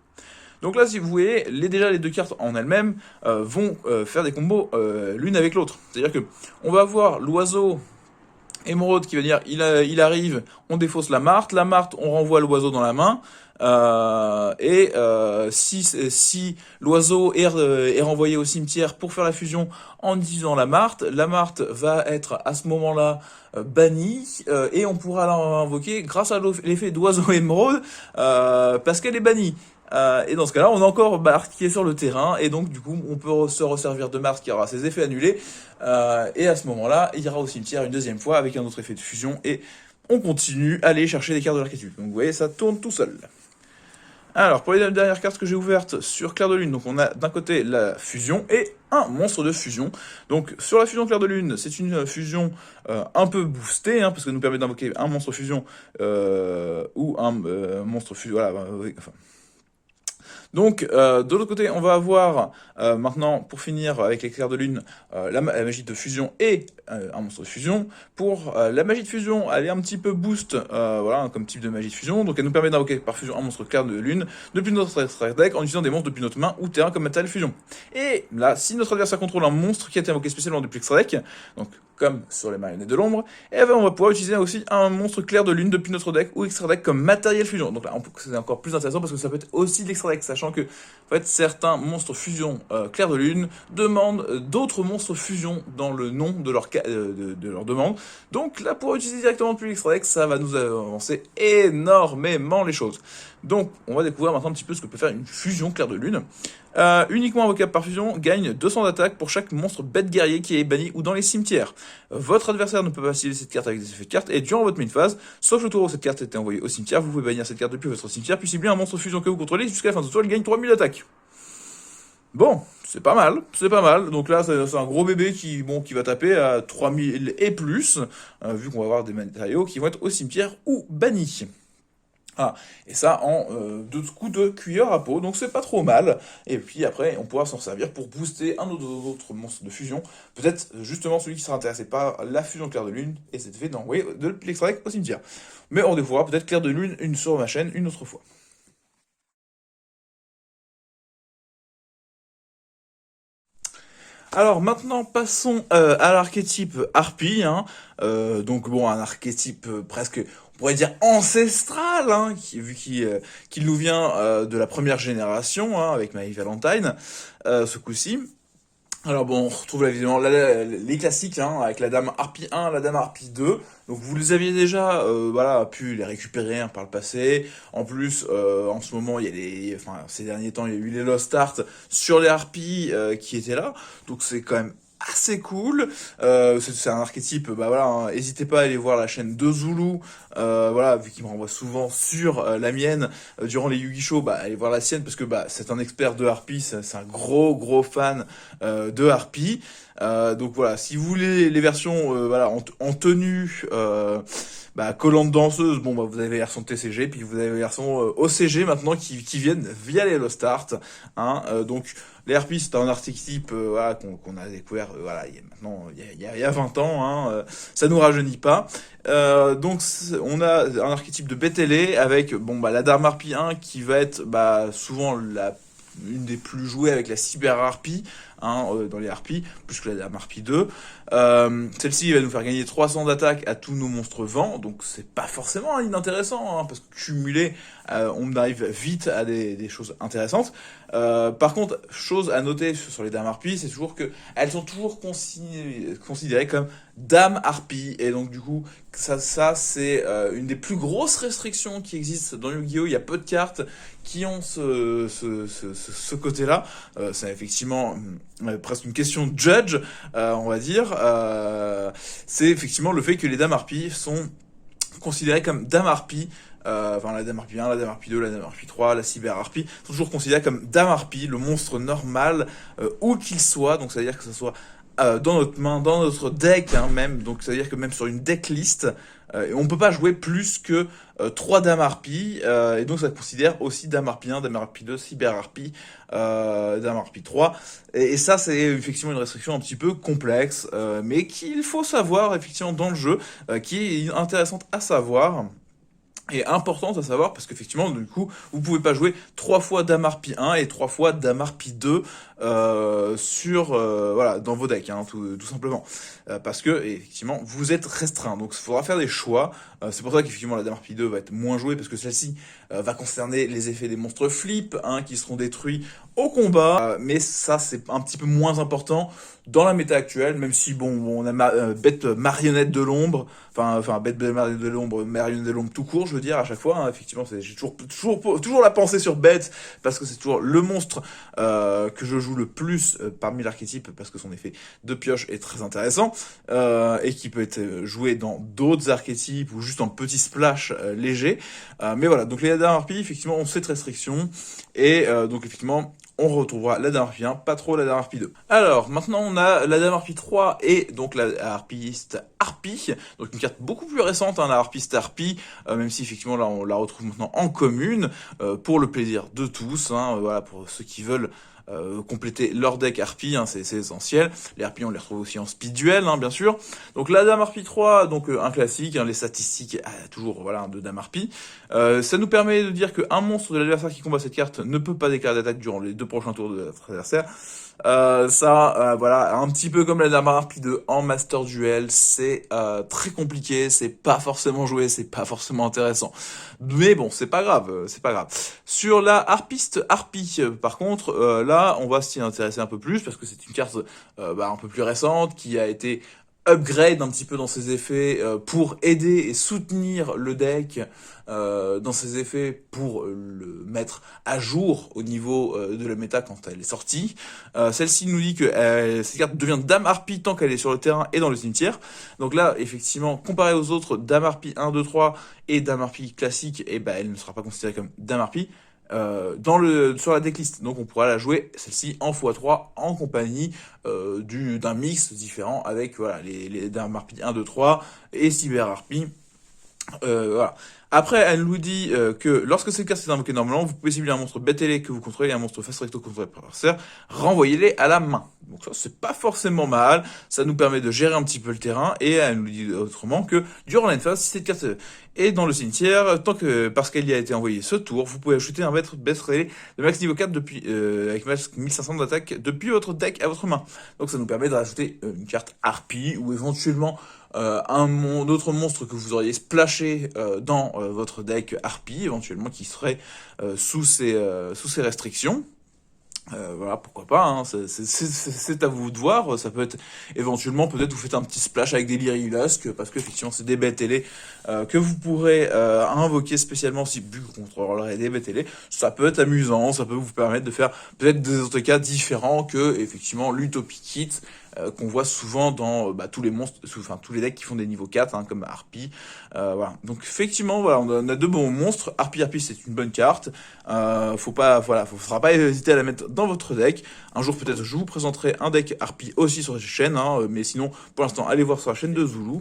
Donc là, si vous voyez, déjà les deux cartes en elles-mêmes vont faire des combos l'une avec l'autre. C'est-à-dire que on va avoir l'oiseau émeraude qui va dire il arrive, on défausse la Marthe, on renvoie l'oiseau dans la main, si l'oiseau est renvoyé au cimetière pour faire la fusion en utilisant la Marthe va être à ce moment-là bannie, et on pourra l'invoquer grâce à l'effet d'oiseau émeraude parce qu'elle est bannie. Et dans ce cas-là, on a encore Marthe qui est sur le terrain, et donc du coup, on peut se resservir de Marthe qui aura ses effets annulés, et à ce moment-là, il ira au cimetière une deuxième fois avec un autre effet de fusion, et on continue à aller chercher les cartes de l'archétype. Donc vous voyez, ça tourne tout seul. Alors, pour les dernières cartes que j'ai ouvertes sur Clair de Lune, donc on a d'un côté la fusion et un monstre de fusion. Donc sur la fusion Clair de Lune, c'est une fusion un peu boostée, parce que ça nous permet d'invoquer un monstre fusion ou un monstre fusion. Voilà, enfin. Donc, de l'autre côté, on va avoir maintenant, pour finir avec les clairs de lune, la magie de fusion et un monstre de fusion. Pour la magie de fusion, elle est un petit peu boost, voilà, comme type de magie de fusion. Donc, elle nous permet d'invoquer par fusion un monstre clair de lune depuis notre extra deck en utilisant des monstres depuis notre main ou terrain comme matériel fusion. Et là, si notre adversaire contrôle un monstre qui a été invoqué spécialement depuis l'extra deck, donc comme sur les marionnettes de l'ombre, et ben on va pouvoir utiliser aussi un monstre clair de lune depuis notre deck ou extra deck comme matériel fusion. Donc là, c'est encore plus intéressant parce que ça peut être aussi de l'extra deck, sachant que en fait, certains monstres fusion clair de lune demandent d'autres monstres fusion dans le nom de leur demande. Donc là, pour utiliser directement depuis l'extra deck, ça va nous avancer énormément les choses. Donc, on va découvrir maintenant un petit peu ce que peut faire une fusion clair de lune. Uniquement invocable par fusion, gagne 200 d'attaque pour chaque monstre bête guerrier qui est banni ou dans les cimetières. Votre adversaire ne peut pas cibler cette carte avec des effets de carte, et durant votre main phase, sauf le tour où cette carte a été envoyée au cimetière, vous pouvez bannir cette carte depuis votre cimetière, puis cibler un monstre fusion que vous contrôlez jusqu'à la fin de ce tour, il gagne 3000 d'attaque. Bon, c'est pas mal, c'est pas mal. Donc là, c'est un gros bébé qui va taper à 3000 et plus, vu qu'on va avoir des matériaux qui vont être au cimetière ou bannis. Ah, et ça en deux coups de cuillère à peau, donc c'est pas trop mal. Et puis après, on pourra s'en servir pour booster un autre monstre de fusion. Peut-être justement celui qui sera intéressé par la fusion clair de lune, et c'est fait d'envoyer de l'extra deck au cimetière. Mais on découvrira peut-être clair de lune sur ma chaîne une autre fois. Alors maintenant passons à l'archétype harpie, donc bon, un archétype presque, on pourrait dire ancestral, vu qu'il nous vient de la première génération, avec My Valentine, ce coup-ci. Alors bon, on retrouve évidemment les classiques, avec la dame harpie 1, la dame harpie 2. Donc vous les aviez déjà pu les récupérer par le passé. En plus, en ce moment, ces derniers temps, il y a eu les Lost Art sur les harpies qui étaient là. Donc c'est quand même assez cool. C'est un archétype, n'hésitez pas à aller voir la chaîne de Zulu, vu qu'il me renvoie souvent sur la mienne durant les Yu-Gi-Show, allez voir la sienne parce que c'est un expert de harpie, c'est un gros fan de harpie. Donc voilà, si vous voulez les versions en tenue, collante danseuse, vous avez les versions TCG, puis vous avez les versions OCG maintenant qui viennent via les Lost Art. Donc les harpies, c'est un archétype qu'on a découvert il y a 20 ans, ça nous rajeunit pas. Donc on a un archétype de bête ailée avec la dame harpie 1 qui va être souvent une des plus jouées avec la cyber harpie, hein, dans les harpies, plus que la dame harpie 2. Celle-ci va nous faire gagner 300 d'attaque à tous nos monstres vents, donc c'est pas forcément inintéressant, hein, parce que cumulé, on arrive vite à des choses intéressantes. Par contre, chose à noter sur les dames harpies, c'est toujours que elles sont toujours considérées comme dames harpies, et donc du coup, ça c'est une des plus grosses restrictions qui existent dans Yu-Gi-Oh! Il y a peu de cartes qui ont ce côté-là. C'est effectivement presque une question de judge, on va dire. C'est effectivement le fait que les dames harpies sont considérées comme dames harpies. Enfin, la dame harpie 1, la dame harpie 2, la dame harpie 3, la cyber harpie, sont toujours considérées comme dame harpie, le monstre normal, où qu'il soit. Donc, ça veut dire que ce soit dans notre main, dans notre deck, hein, même. Donc, ça veut dire que même sur une decklist, on peut pas jouer plus que 3 dames harpies. Et donc, ça considère aussi dame harpie 1, dame harpie 2, cyber harpie, dame harpie 3. Et ça, c'est effectivement une restriction un petit peu complexe, mais qu'il faut savoir, effectivement, dans le jeu, qui est intéressante à savoir. Et importante à savoir parce qu'effectivement, du coup, vous pouvez pas jouer 3 fois Dame Harpie 1 et 3 fois Dame Harpie 2 voilà, dans vos decks, hein, tout simplement. Parce que, effectivement, vous êtes restreint. Donc, il faudra faire des choix. C'est pour ça qu'effectivement, la Dame Harpie 2 va être moins jouée parce que celle-ci va concerner les effets des monstres flip, hein, qui seront détruits au combat. Mais ça, c'est un petit peu moins important dans la méta actuelle, même si, bon, on a bête marionnette de l'ombre, enfin bête marionnette de l'ombre, marionnette de l'ombre tout court, je veux dire, à chaque fois, hein, effectivement, j'ai toujours la pensée sur bête, parce que c'est toujours le monstre que je joue le plus parmi l'archétype, parce que son effet de pioche est très intéressant, et qui peut être joué dans d'autres archétypes, ou juste en petit splash léger. Mais voilà, donc les Dame Harpie, effectivement, ont cette restriction, et donc effectivement, on retrouvera la Dame Harpie 1, pas trop la Dame Harpie 2. Alors, maintenant, on a la Dame Harpie 3 et donc la harpiste Harpie. Donc, une carte beaucoup plus récente, hein, la harpiste Harpie, même si effectivement, là, on la retrouve maintenant en commune, pour le plaisir de tous, hein, voilà, pour ceux qui veulent compléter leur deck Harpie, hein, c'est essentiel. Les Harpies, on les retrouve aussi en speed duel, hein, bien sûr. Donc la Dame Harpie 3, donc un classique, hein, les statistiques, toujours voilà, de Dame Harpie. Ça nous permet de dire qu'un monstre de l'adversaire qui combat cette carte ne peut pas déclarer d'attaque durant les 2 prochains tours de notre adversaire. Voilà, un petit peu comme la Dame Harpie 2 en Master Duel, c'est très compliqué, c'est pas forcément joué, c'est pas forcément intéressant. Mais bon, c'est pas grave, c'est pas grave. Sur la harpiste Harpie, par contre, là, on va s'y intéresser un peu plus, parce que c'est une carte un peu plus récente, qui a été upgrade un petit peu dans ses effets pour aider et soutenir le deck dans ses effets pour le mettre à jour au niveau de la méta quand elle est sortie. Celle-ci nous dit que cette carte devient Dame Harpie tant qu'elle est sur le terrain et dans le cimetière. Donc là, effectivement, comparé aux autres Dame Harpie 1, 2, 3 et Dame Harpie classique, elle ne sera pas considérée comme Dame Harpie. Sur la decklist. Donc on pourra la jouer celle-ci en x3 en compagnie d'un mix différent avec voilà, les Dame Harpie 1, 2, 3 et Cyber Harpie. Voilà. Après, elle nous dit que lorsque cette carte est invoquée normalement, vous pouvez cibler un monstre bête ailé que vous contrôlez et un monstre face recto que vous contrôlez par adversaire, renvoyez-les à la main. Donc ça, c'est pas forcément mal, ça nous permet de gérer un petit peu le terrain, et elle nous dit autrement que durant l'endphase, si cette carte est dans le cimetière, parce qu'elle y a été envoyée ce tour, vous pouvez ajouter un bête relais de max niveau 4 avec max 1500 d'attaque depuis votre deck à votre main. Donc ça nous permet de rajouter une carte Harpie, ou éventuellement un autre monstre que vous auriez splashé dans votre deck Harpie, éventuellement qui serait sous ces restrictions. Voilà, pourquoi pas, hein, c'est à vous de voir. Ça peut être éventuellement, peut-être vous faites un petit splash avec des Lyrilusc, parce que effectivement c'est des bêtes télé que vous pourrez invoquer spécialement si vous contrôlerez des bêtes télé. Ça peut être amusant, ça peut vous permettre de faire peut-être des autres cas différents que effectivement l'Utopie Kit qu'on voit souvent dans tous les monstres, tous les decks qui font des niveaux 4, hein, comme Harpie. Voilà. Donc effectivement, voilà, on a 2 bons monstres. Harpie, c'est une bonne carte. Faudra pas hésiter à la mettre dans votre deck. Un jour peut-être je vous présenterai un deck Harpie aussi sur cette chaîne, hein, mais sinon pour l'instant allez voir sur la chaîne de Zulu.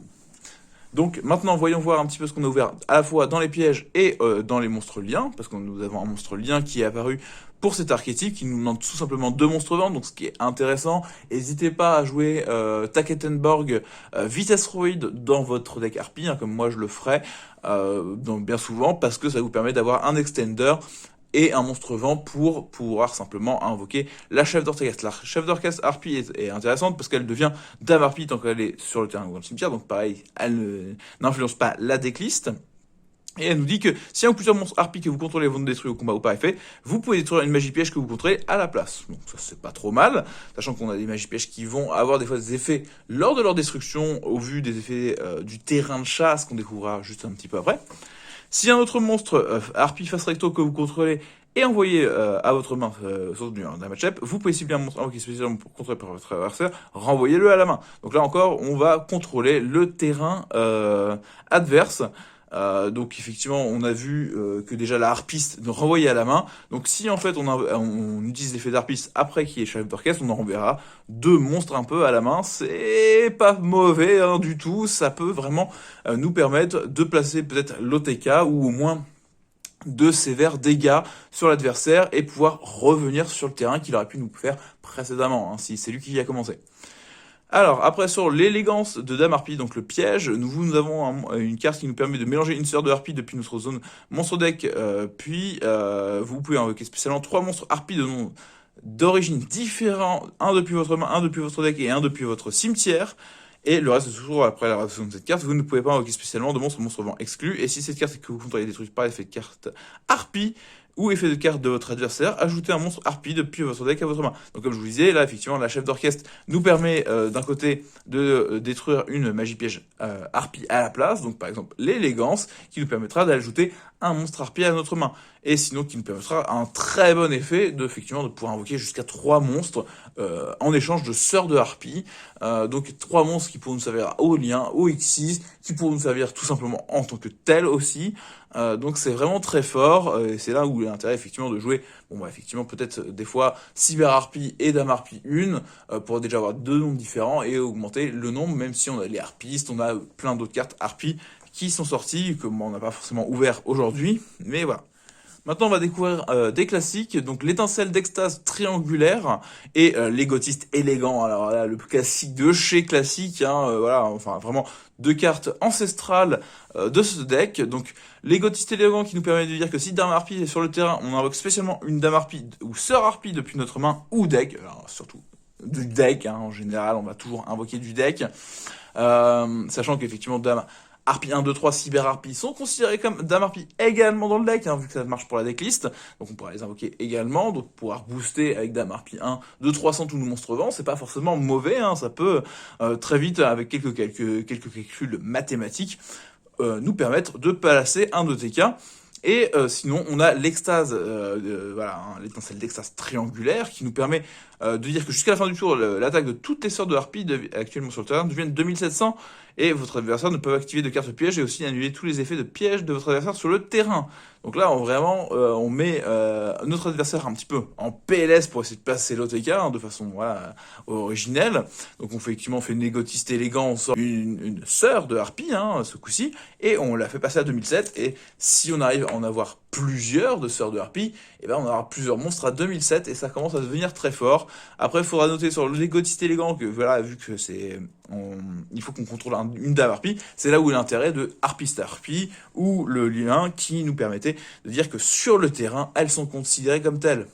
Donc maintenant voyons voir un petit peu ce qu'on a ouvert à la fois dans les pièges et dans les monstres liens, parce que nous avons un monstre lien qui est apparu pour cet archétype, qui nous demande tout simplement 2 monstres vents, donc ce qui est intéressant. N'hésitez pas à jouer Taketenborg Vitesse Roid dans votre deck Harpie, hein, comme moi je le ferai, donc bien souvent, parce que ça vous permet d'avoir un extender et un monstre vent pour pouvoir simplement invoquer la chef d'orchestre. La chef d'orchestre harpie est intéressante parce qu'elle devient dame harpie tant qu'elle est sur le terrain ou dans le cimetière, donc pareil, elle n'influence pas la decklist. Et elle nous dit que si un ou plusieurs monstres harpies que vous contrôlez vont détruire au combat ou par effet, vous pouvez détruire une magie piège que vous contrôlez à la place. Donc ça c'est pas trop mal, sachant qu'on a des magies pièges qui vont avoir des fois des effets lors de leur destruction au vu des effets du terrain de chasse qu'on découvrira juste un petit peu après. Si un autre monstre harpie face recto que vous contrôlez est envoyé à votre main sur d'un match-up, vous pouvez cibler un monstre invoqué spécialement pour contrôler par votre adversaire, renvoyez-le à la main. Donc là encore, on va contrôler le terrain adverse. Donc effectivement, on a vu que déjà la harpiste nous renvoyait à la main. Donc si en fait on utilise l'effet d'harpiste après qu'il y ait chef d'orchestre, on en renverra 2 monstres un peu à la main. C'est pas mauvais hein, du tout. Ça peut vraiment nous permettre de placer peut-être l'OTK ou au moins de sévères dégâts sur l'adversaire et pouvoir revenir sur le terrain qu'il aurait pu nous faire précédemment, hein, si c'est lui qui y a commencé. Alors, après, sur l'élégance de Dame Harpie, donc le piège, nous avons une carte qui nous permet de mélanger une sœur de Harpie depuis notre zone monstre deck, puis vous pouvez invoquer spécialement 3 monstres Harpie d'origine différents, un depuis votre main, un depuis votre deck et un depuis votre cimetière. Et le reste, toujours après la rédaction de cette carte, vous ne pouvez pas invoquer spécialement de monstre vent exclu. Et si cette carte que vous contrôlez est détruite par effet de carte Harpie, ou effet de carte de votre adversaire, ajoutez un monstre harpie depuis votre deck à votre main. Donc comme je vous disais, là effectivement la chef d'orchestre nous permet d'un côté de détruire une magie piège harpie à la place, donc par exemple l'élégance, qui nous permettra d'ajouter un monstre harpie à notre main. Et sinon qui nous permettra un très bon effet effectivement de pouvoir invoquer jusqu'à 3 monstres en échange de sœurs de harpie. Donc 3 monstres qui pourront nous servir au lien, au X6, qui pourront nous servir tout simplement en tant que tel aussi. Donc c'est vraiment très fort, et c'est là où il y a l'intérêt effectivement de jouer, bon bah effectivement peut-être des fois Cyber Harpie et Dame Harpie 1, pour déjà avoir 2 nombres différents et augmenter le nombre, même si on a les harpistes, on a plein d'autres cartes Harpie qui sont sorties, que on n'a pas forcément ouvert aujourd'hui, mais voilà. Maintenant, on va découvrir des classiques, donc l'étincelle d'extase triangulaire et l'égotiste élégant. Alors là, le classique de chez classique, hein, voilà, enfin vraiment 2 cartes ancestrales de ce deck. Donc l'égotiste élégant qui nous permet de dire que si Dame Harpie est sur le terrain, on invoque spécialement une Dame Harpie ou Sœur Harpie depuis notre main ou deck, alors, surtout du deck, hein, en général, on va toujours invoquer du deck, sachant qu'effectivement Dame Harpie 1, 2, 3, Cyber Harpie sont considérés comme Dame Harpie également dans le deck, hein, vu que ça marche pour la decklist. Donc on pourra les invoquer également, donc pouvoir booster avec Dame Harpie 1, 2, 300 tous nos monstres vents, c'est pas forcément mauvais, hein, ça peut très vite, avec quelques calculs mathématiques, nous permettre de placer un ETK. Et sinon, on a l'extase, voilà, hein, l'étincelle d'extase triangulaire qui nous permet de dire que jusqu'à la fin du tour, l'attaque de toutes les sœurs de Harpie actuellement sur le terrain deviennent 2700 et votre adversaire ne peut activer de carte piège et aussi annuler tous les effets de piège de votre adversaire sur le terrain. Donc là, on met notre adversaire un petit peu en PLS pour essayer de passer l'OTK hein, de façon voilà, originelle. Donc on fait effectivement une égotiste élégant, on sort une sœur de Harpie hein, ce coup-ci, et on la fait passer à 2007. Et si on arrive à en avoir plusieurs de sœurs de Harpie, et ben on aura plusieurs monstres à 2007 et ça commence à devenir très fort. Après, il faudra noter sur l'égotiste élégant que voilà, vu que il faut qu'on contrôle une Dame Harpie, c'est là où est l'intérêt de Harpiste Harpie ou le lien qui nous permettait de dire que sur le terrain, elles sont considérées comme telles.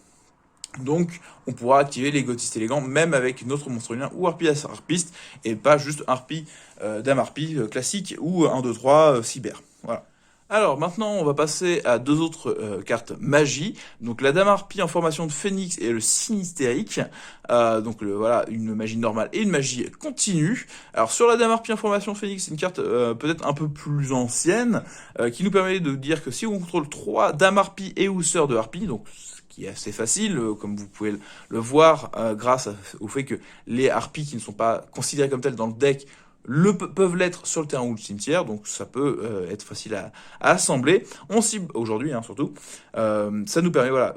Donc, on pourra activer l'égotiste élégant même avec notre monstre lien ou Harpie Harpiste et pas juste Harpie, Dame Harpie classique ou 1, 2, 3 cyber. Voilà. Alors maintenant, on va passer à 2 autres cartes magie. Donc la Dame Harpie en formation de Phénix et le Sinistérique. Donc voilà, une magie normale et une magie continue. Alors sur la Dame Harpie en formation Phénix, c'est une carte peut-être un peu plus ancienne qui nous permet de dire que si on contrôle 3 Dame Harpie et ou sœurs de Harpie, donc ce qui est assez facile, comme vous pouvez le voir grâce au fait que les Harpies qui ne sont pas considérées comme telles dans le deck peuvent l'être sur le terrain ou le cimetière, donc ça peut être facile à assembler. On cible aujourd'hui, hein, surtout. Ça nous permet, voilà,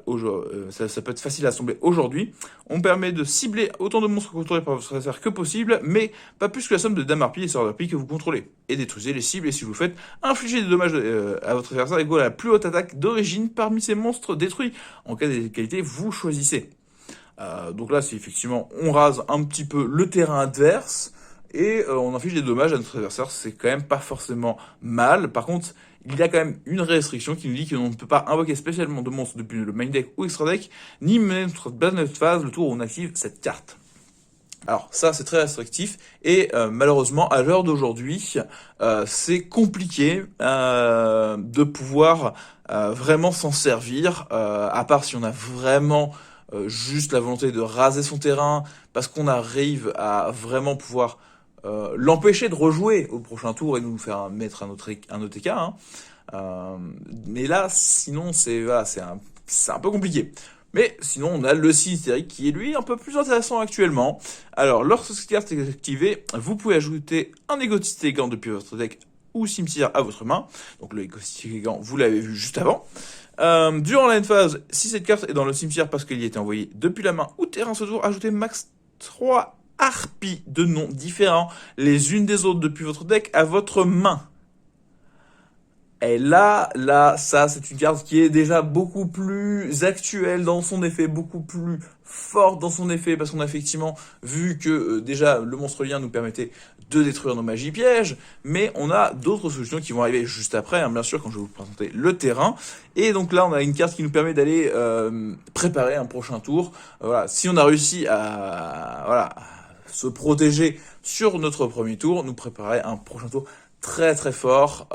ça peut être facile à assembler aujourd'hui. On permet de cibler autant de monstres contrôlés par votre adversaire que possible, mais pas plus que la somme de Dame Harpie et Sœur d'Harpie que vous contrôlez. Et détruisez les cibles, et si vous le faites, infligez des dommages à votre adversaire égaux à la plus haute attaque d'origine parmi ces monstres détruits. En cas d'égalité, vous choisissez. Donc là, c'est effectivement, on rase un petit peu le terrain adverse, et on inflige des dommages à notre adversaire. C'est quand même pas forcément mal. Par contre, il y a quand même une restriction qui nous dit qu'on ne peut pas invoquer spécialement de monstres depuis le main deck ou extra deck, ni mener notre base phase le tour où on active cette carte. Alors ça c'est très restrictif et malheureusement à l'heure d'aujourd'hui c'est compliqué de pouvoir vraiment s'en servir, à part si on a vraiment juste la volonté de raser son terrain parce qu'on arrive à vraiment pouvoir l'empêcher de rejouer au prochain tour et nous faire mettre un OTK. Hein. Mais là sinon voilà, c'est un peu compliqué. Mais sinon, on a le Sinistérique qui est lui un peu plus intéressant actuellement. Alors, lorsque cette carte est activée, vous pouvez ajouter un Égotistes élégant depuis votre deck ou cimetière à votre main. Donc le Égotistes élégant, vous l'avez vu juste avant. Durant la end phase, si cette carte est dans le cimetière parce qu'elle y a été envoyée depuis la main ou terrain ce tour, ajoutez max 3 harpies de noms différents les unes des autres depuis votre deck à votre main. Et là, ça, c'est une carte qui est déjà beaucoup plus actuelle dans son effet, beaucoup plus forte dans son effet, parce qu'on a effectivement vu que déjà le monstre lien nous permettait de détruire nos magies pièges, mais on a d'autres solutions qui vont arriver juste après, hein, bien sûr, quand je vais vous présenter le terrain. Et donc là, on a une carte qui nous permet d'aller préparer un prochain tour. Voilà, si on a réussi à se protéger sur notre premier tour, nous préparer un prochain tour très très fort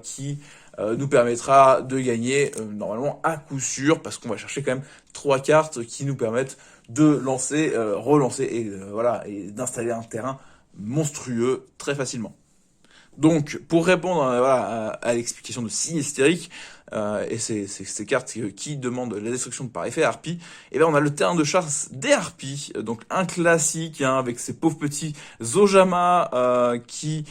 qui nous permettra de gagner normalement à coup sûr parce qu'on va chercher quand même 3 cartes qui nous permettent de lancer, relancer et voilà et d'installer un terrain monstrueux très facilement. Donc, pour répondre à l'explication de Sinistérique, et ces cartes qui demandent la destruction par effet harpie, et ben on a le terrain de chasse des harpies, donc un classique hein, avec ces pauvres petits Ojama qui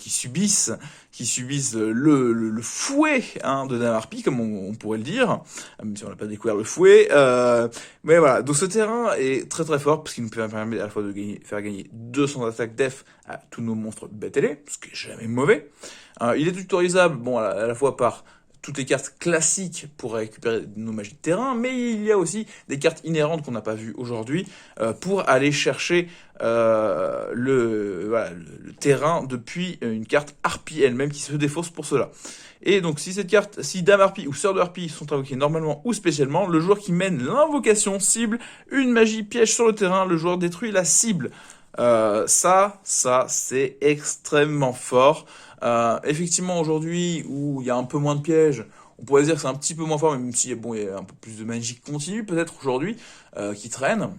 subissent le fouet hein, de Dame Harpie, comme on pourrait le dire, même si on n'a pas découvert le fouet. Mais voilà, donc ce terrain est très très fort parce qu'il nous permet à la fois de faire gagner 200 d'attaque def à tous nos monstres BTL, ce qui est jamais mauvais. Il est tutorisable, bon, à la fois par toutes les cartes classiques pour récupérer nos magies de terrain, mais il y a aussi des cartes inhérentes qu'on n'a pas vues aujourd'hui pour aller chercher le terrain depuis une carte Harpie elle-même qui se défausse pour cela. Et donc si Dame Harpie ou Sœur de Harpie sont invoquées normalement ou spécialement, le joueur qui mène l'invocation cible une magie piège sur le terrain, le joueur détruit la cible. Ça c'est extrêmement fort. Effectivement, aujourd'hui, où il y a un peu moins de pièges, on pourrait dire que c'est un petit peu moins fort, même si bon, il y a un peu plus de magie continue, peut-être aujourd'hui, qui traîne.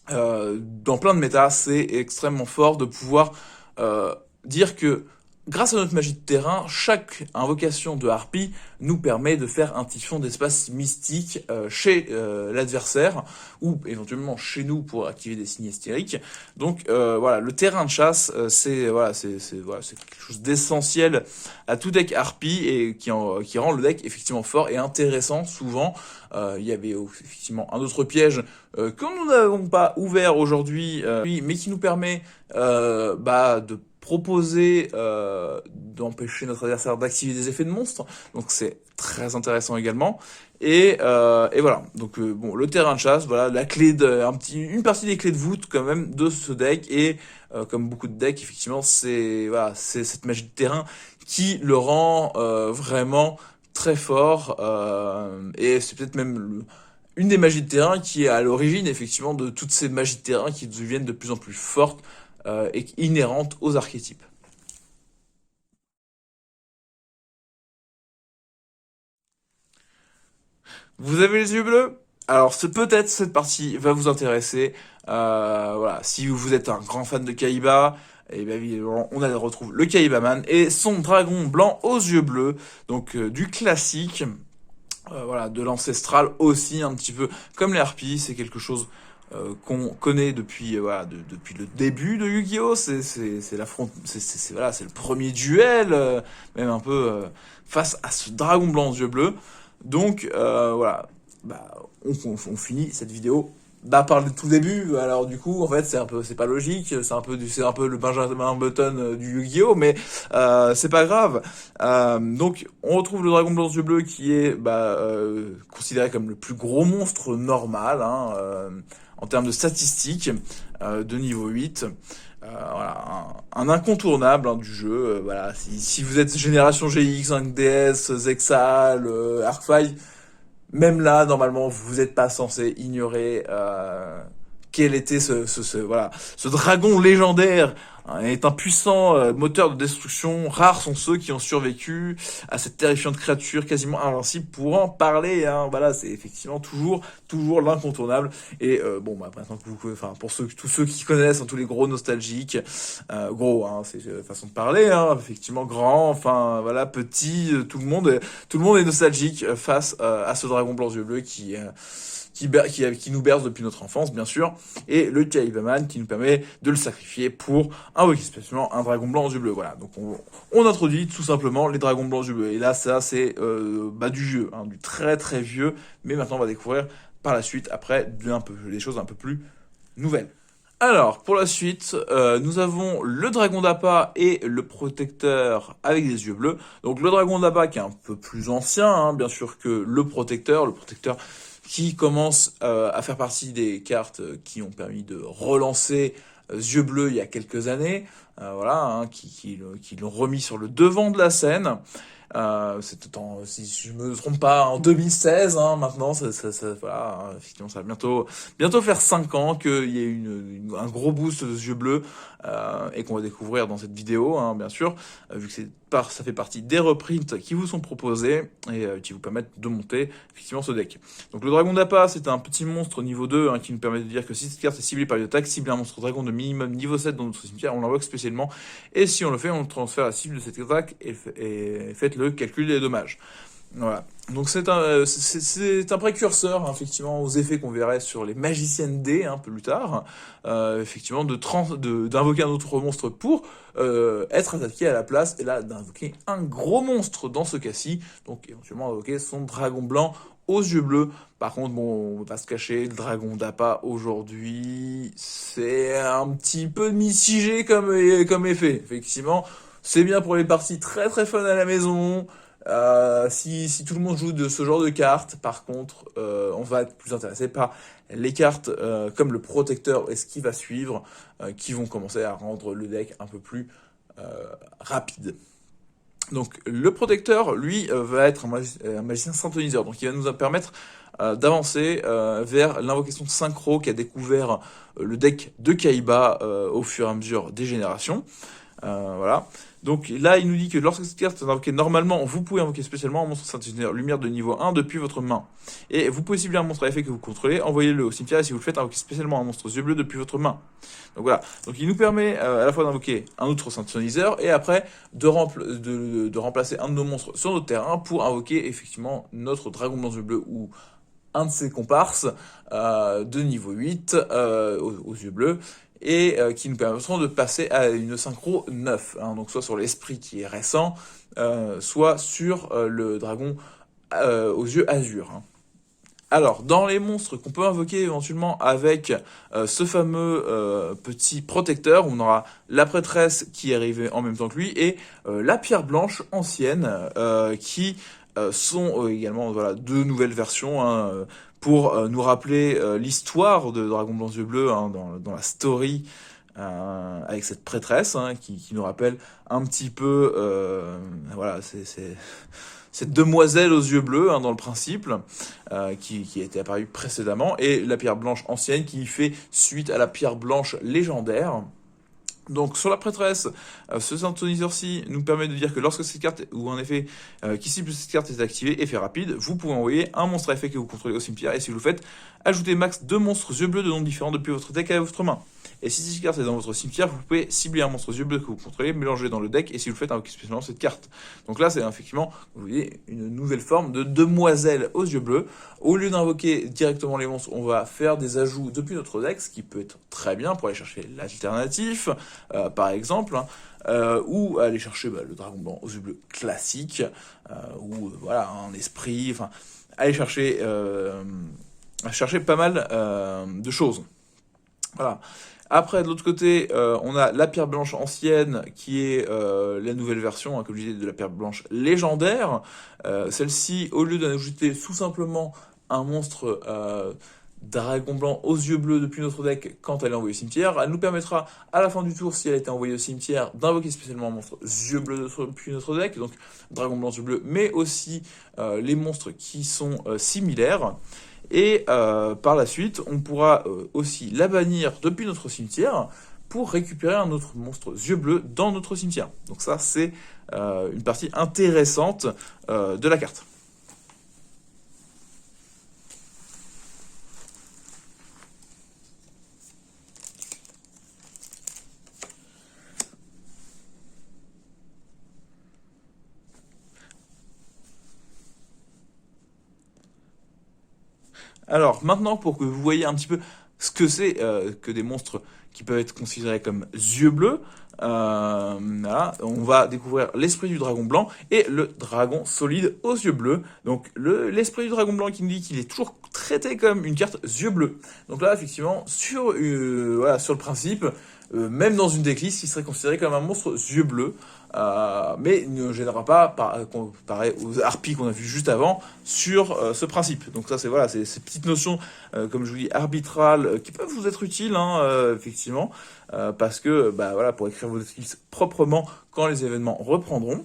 Dans plein de méta, c'est extrêmement fort de pouvoir dire que grâce à notre magie de terrain, chaque invocation de Harpie nous permet de faire un typhon d'espace mystique chez l'adversaire ou éventuellement chez nous pour activer des signes hystériques. Donc voilà, le terrain de chasse, c'est quelque chose d'essentiel à tout deck Harpie et qui rend le deck effectivement fort et intéressant souvent. Il y avait effectivement un autre piège que nous n'avons pas ouvert aujourd'hui, mais qui nous permet de proposer d'empêcher notre adversaire d'activer des effets de monstre, donc c'est très intéressant également. Et voilà, donc bon, le terrain de chasse, voilà, une partie des clés de voûte quand même de ce deck, et comme beaucoup de decks, effectivement, c'est cette magie de terrain qui le rend vraiment très fort, et c'est peut-être même une des magies de terrain qui est à l'origine effectivement de toutes ces magies de terrain qui deviennent de plus en plus fortes et inhérentes aux archétypes. Vous avez les yeux bleus? Alors peut-être cette partie va vous intéresser. Voilà, si vous êtes un grand fan de Kaiba, et bien évidemment on retrouve le Kaibaman et son dragon blanc aux yeux bleus, donc du classique. Voilà, de l'ancestral aussi un petit peu comme les harpies, c'est quelque chose qu'on connaît depuis depuis le début de Yu-Gi-Oh. C'est le premier duel même un peu face à ce dragon blanc aux yeux bleus. Donc voilà, on finit cette vidéo par le tout début. Alors du coup, en fait, c'est pas logique. C'est un peu le Benjamin Button du Yu-Gi-Oh, mais c'est pas grave. Donc, on retrouve le dragon blanc aux yeux bleus qui est considéré comme le plus gros monstre normal, hein, en termes de statistiques, de niveau 8. Voilà, un incontournable, hein, du jeu. Voilà, si vous êtes génération GX, 5DS, Zexal, Arcfly, même là, normalement, vous n'êtes pas censé ignorer quel était voilà, ce dragon légendaire, hein, est un puissant moteur de destruction. Rares sont ceux qui ont survécu à cette terrifiante créature quasiment invincible pour en parler. Hein. Voilà, c'est effectivement toujours l'incontournable. Et maintenant que enfin, pour tous ceux qui connaissent, hein, tous les gros nostalgiques, gros, hein, c'est façon de parler, hein, effectivement grand, enfin voilà, petit, tout le monde est nostalgique face à ce dragon blanc aux yeux bleus qui nous berce depuis notre enfance, bien sûr, et le Kaibaman qui nous permet de le sacrifier pour invoquer spécialement un dragon blanc aux yeux bleus. Voilà, donc on introduit tout simplement les dragons blancs aux yeux bleus. Et là, ça, c'est du vieux, hein, du très très vieux, mais maintenant on va découvrir par la suite, après, des choses un peu plus nouvelles. Alors, pour la suite, nous avons le dragon d'appât et le protecteur avec des yeux bleus. Donc le dragon d'appât qui est un peu plus ancien, hein, bien sûr, que le protecteur. Le protecteur qui commence à faire partie des cartes qui ont permis de relancer yeux bleus il y a quelques années. Voilà, hein, qui l'ont remis sur le devant de la scène. C'était si je me trompe pas, en 2016, hein, maintenant, voilà, hein, effectivement, ça va bientôt faire 5 ans qu'il y a eu un gros boost de yeux bleus, et qu'on va découvrir dans cette vidéo, hein, bien sûr, vu que ça fait partie des reprints qui vous sont proposés et qui vous permettent de monter effectivement ce deck. Donc le dragon d'appât, c'est un petit monstre niveau 2, hein, qui nous permet de dire que si cette carte est ciblée par une attaque, cible un monstre dragon de minimum niveau 7 dans notre cimetière, on l'invoque spécialement, et si on le fait, on transfère la cible de cette attaque et faites le calcul des dommages. Voilà. Donc c'est un précurseur, hein, effectivement, aux effets qu'on verrait sur les magiciennes D un peu plus tard, effectivement, d'invoquer un autre monstre pour être attaqué à la place, et là d'invoquer un gros monstre dans ce cas-ci, donc éventuellement invoquer son dragon blanc aux yeux bleus. Par contre, bon, on va pas se cacher, le dragon d'appât aujourd'hui, c'est un petit peu mitigé comme effet, effectivement. C'est bien pour les parties très très fun à la maison. Si tout le monde joue de ce genre de cartes, par contre, on va être plus intéressé par les cartes comme le protecteur et ce qui va suivre, qui vont commencer à rendre le deck un peu plus rapide. Donc le protecteur, lui, va être un magicien synthoniseur, donc il va nous permettre d'avancer vers l'invocation de synchro qui a découvert le deck de Kaiba au fur et à mesure des générations. Voilà. Donc là, il nous dit que lorsque cette carte est invoquée normalement, vous pouvez invoquer spécialement un monstre synthétiseur lumière de niveau 1 depuis votre main. Et vous pouvez cibler un monstre à effet que vous contrôlez, envoyez-le au cimetière, et si vous le faites, invoquer spécialement un monstre aux yeux bleus depuis votre main. Donc voilà. Donc il nous permet à la fois d'invoquer un autre synthétiseur, et après de remplacer un de nos monstres sur notre terrain pour invoquer effectivement notre dragon blanc aux yeux bleus ou un de ses comparses de niveau 8 aux yeux bleus, et qui nous permettront de passer à une synchro 9, hein, donc soit sur l'esprit qui est récent, soit sur le dragon aux yeux azur. Hein. Alors, dans les monstres qu'on peut invoquer éventuellement avec ce fameux petit protecteur, on aura la prêtresse qui est arrivée en même temps que lui, et la pierre blanche ancienne, qui sont également deux nouvelles versions, hein, pour nous rappeler l'histoire de Dragon Blanc Yeux Bleus, hein, dans la story, avec cette prêtresse, hein, qui nous rappelle un petit peu c'est cette demoiselle aux yeux bleus, hein, dans le principe, qui était apparue précédemment, et la pierre blanche ancienne qui fait suite à la pierre blanche légendaire. Donc sur la prêtresse, ce synthoniseur-ci nous permet de dire que lorsque cette carte, ou un effet qui cible cette carte est activé, effet rapide, vous pouvez envoyer un monstre à effet que vous contrôlez au cimetière, et si vous le faites, ajoutez max 2 monstres yeux bleus de noms différents depuis votre deck à votre main. Et si cette carte est dans votre cimetière, vous pouvez cibler un monstre aux yeux bleus que vous contrôlez, mélanger dans le deck, et si vous le faites, invoquer spécialement cette carte. Donc là, c'est effectivement, vous voyez, une nouvelle forme de demoiselle aux yeux bleus. Au lieu d'invoquer directement les monstres, on va faire des ajouts depuis notre deck, ce qui peut être très bien pour aller chercher l'alternatif, par exemple, hein, ou aller chercher le dragon blanc aux yeux bleus classique, ou voilà, un esprit, enfin, aller chercher chercher pas mal de choses. Voilà. Après, de l'autre côté, on a la pierre blanche ancienne, qui est la nouvelle version, hein, comme je disais, de la pierre blanche légendaire. Celle-ci, au lieu d'ajouter tout simplement un monstre dragon blanc aux yeux bleus depuis notre deck quand elle est envoyée au cimetière, elle nous permettra, à la fin du tour, si elle a été envoyée au cimetière, d'invoquer spécialement un monstre yeux bleus depuis notre deck, donc dragon blanc yeux bleus, mais aussi les monstres qui sont similaires. Et par la suite, on pourra aussi la bannir depuis notre cimetière pour récupérer un autre monstre yeux bleus dans notre cimetière. Donc ça, c'est une partie intéressante de la carte. Alors maintenant, pour que vous voyez un petit peu ce que c'est que des monstres qui peuvent être considérés comme yeux bleus, voilà, on va découvrir l'esprit du dragon blanc et le dragon solide aux yeux bleus. Donc l'esprit du dragon blanc qui nous dit qu'il est toujours traité comme une carte yeux bleus. Donc là, effectivement, voilà, sur le principe, même dans une decklist, il serait considéré comme un monstre yeux bleus. Mais il ne gênera pas, comparé aux harpies qu'on a vu juste avant, sur ce principe. Donc ça, c'est voilà, ces petites notions, comme je vous dis, arbitrales, qui peuvent vous être utiles, hein, effectivement, parce que, bah voilà, pour écrire vos skills proprement quand les événements reprendront.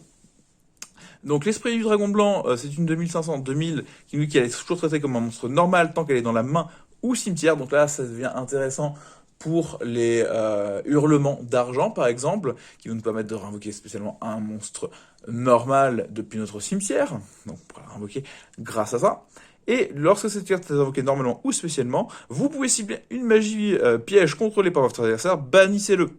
Donc l'esprit du dragon blanc, c'est une 2500-2000 qui nous dit qu'elle est toujours traitée comme un monstre normal tant qu'elle est dans la main ou cimetière. Donc là, ça devient intéressant pour les hurlements d'argent, par exemple, qui vont nous permettre de réinvoquer spécialement un monstre normal depuis notre cimetière. Donc on pourra le réinvoquer grâce à ça. Et lorsque cette carte est invoquée normalement ou spécialement, vous pouvez cibler une magie piège contrôlée par votre adversaire, bannissez-le.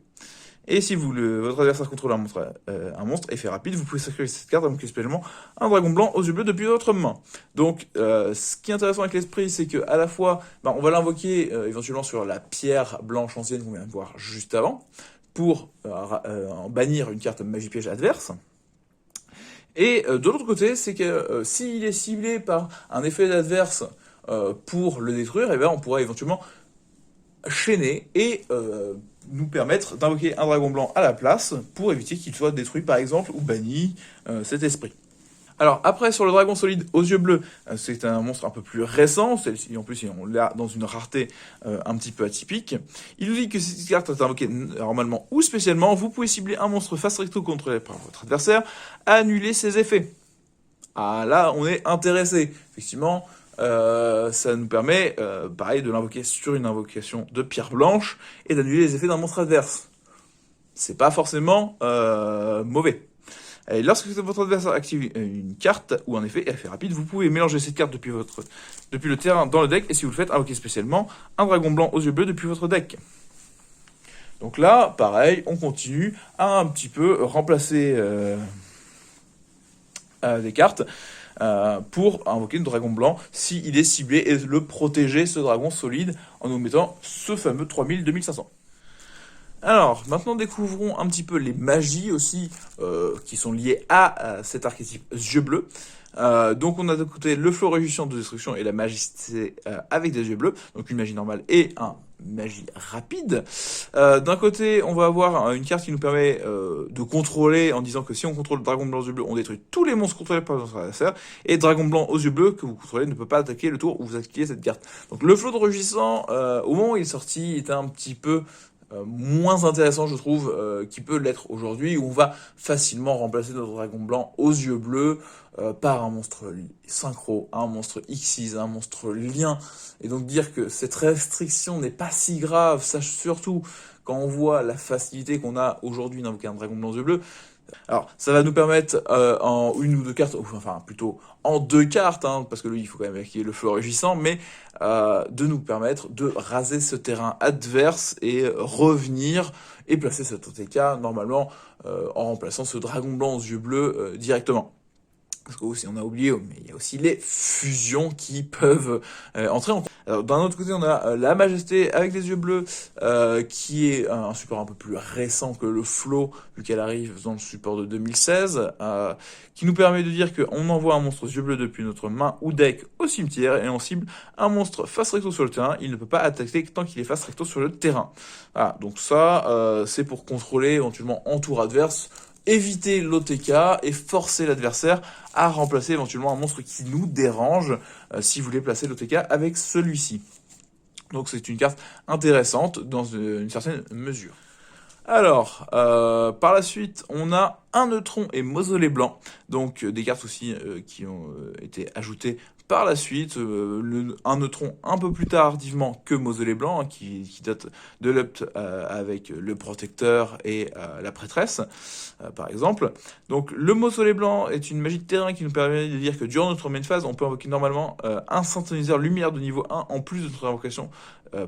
Et si votre adversaire contrôle un monstre, effet rapide, vous pouvez sacrifier cette carte, invoquer spécialement un dragon blanc aux yeux bleus depuis votre main. Donc, ce qui est intéressant avec l'esprit, c'est que à la fois, on va l'invoquer éventuellement sur la pierre blanche ancienne qu'on vient de voir juste avant, pour en bannir une carte magie piège adverse. Et de l'autre côté, c'est que s'il est ciblé par un effet d'adverse pour le détruire, on pourra éventuellement chaîner et nous permettre d'invoquer un dragon blanc à la place pour éviter qu'il soit détruit par exemple ou banni cet esprit. Alors après sur le dragon solide aux yeux bleus, c'est un monstre un peu plus récent, celle-ci en plus on l'a dans une rareté un petit peu atypique. Il nous dit que si cette carte est invoquée normalement ou spécialement, vous pouvez cibler un monstre face recto contrôlé par votre adversaire, annuler ses effets. Ah là on est intéressé, effectivement. Ça nous permet, pareil, de l'invoquer sur une invocation de pierre blanche et d'annuler les effets d'un monstre adverse. C'est pas forcément mauvais. Et lorsque votre adversaire active une carte ou un effet rapide, vous pouvez mélanger cette carte depuis le terrain dans le deck et si vous le faites, invoquer spécialement un dragon blanc aux yeux bleus depuis votre deck. Donc là, pareil, on continue à un petit peu remplacer des cartes. Pour invoquer le dragon blanc s'il est ciblé et le protéger, ce dragon solide, en nous mettant ce fameux 3000-2500. Alors, maintenant découvrons un petit peu les magies aussi qui sont liées à cet archétype yeux bleus. Donc on a de côté le flot réjouissant de destruction et la magie avec des yeux bleus, donc une magie normale et un magie rapide. D'un côté, on va avoir une carte qui nous permet de contrôler en disant que si on contrôle le dragon blanc aux yeux bleus, on détruit tous les monstres contrôlés par notre adversaire. Et dragon blanc aux yeux bleus que vous contrôlez ne peut pas attaquer le tour où vous activez cette carte. Donc le flot de réjouissant, au moment où il est sorti, était un petit peu moins intéressant, je trouve, qui peut l'être aujourd'hui, où on va facilement remplacer notre dragon blanc aux yeux bleus par un monstre synchro, un monstre Xyz, un monstre lien. Et donc dire que cette restriction n'est pas si grave, sache surtout quand on voit la facilité qu'on a aujourd'hui d'invoquer un dragon blanc aux yeux bleus. Alors, ça va nous permettre en une ou deux cartes, enfin plutôt en deux cartes, hein, parce que lui, il faut quand même qu'il y ait le feu régissant, mais de nous permettre de raser ce terrain adverse et revenir et placer cet OTK normalement en remplaçant ce dragon blanc aux yeux bleus directement. Parce qu'aussi, on a oublié, mais il y a aussi les fusions qui peuvent entrer en compte. Alors, d'un autre côté, on a la Majesté avec les yeux bleus, qui est un support un peu plus récent que le Flow, vu qu'elle arrive dans le support de 2016, qui nous permet de dire qu'on envoie un monstre aux yeux bleus depuis notre main ou deck au cimetière, et on cible un monstre face recto sur le terrain. Il ne peut pas attaquer tant qu'il est face recto sur le terrain. Voilà, donc ça, c'est pour contrôler éventuellement en tour adverse, éviter l'OTK et forcer l'adversaire à remplacer éventuellement un monstre qui nous dérange si vous voulez placer l'OTK avec celui-ci. Donc c'est une carte intéressante dans une certaine mesure. Alors, par la suite, on a un neutron et mausolée blanc, donc des cartes aussi qui ont été ajoutées par la suite. Un neutron un peu plus tardivement que mausolée blanc, hein, qui date de l'upt avec le protecteur et la prêtresse, par exemple. Donc le mausolée blanc est une magie de terrain qui nous permet de dire que durant notre main phase, on peut invoquer normalement un synthoniseur lumière de niveau 1 en plus de notre invocation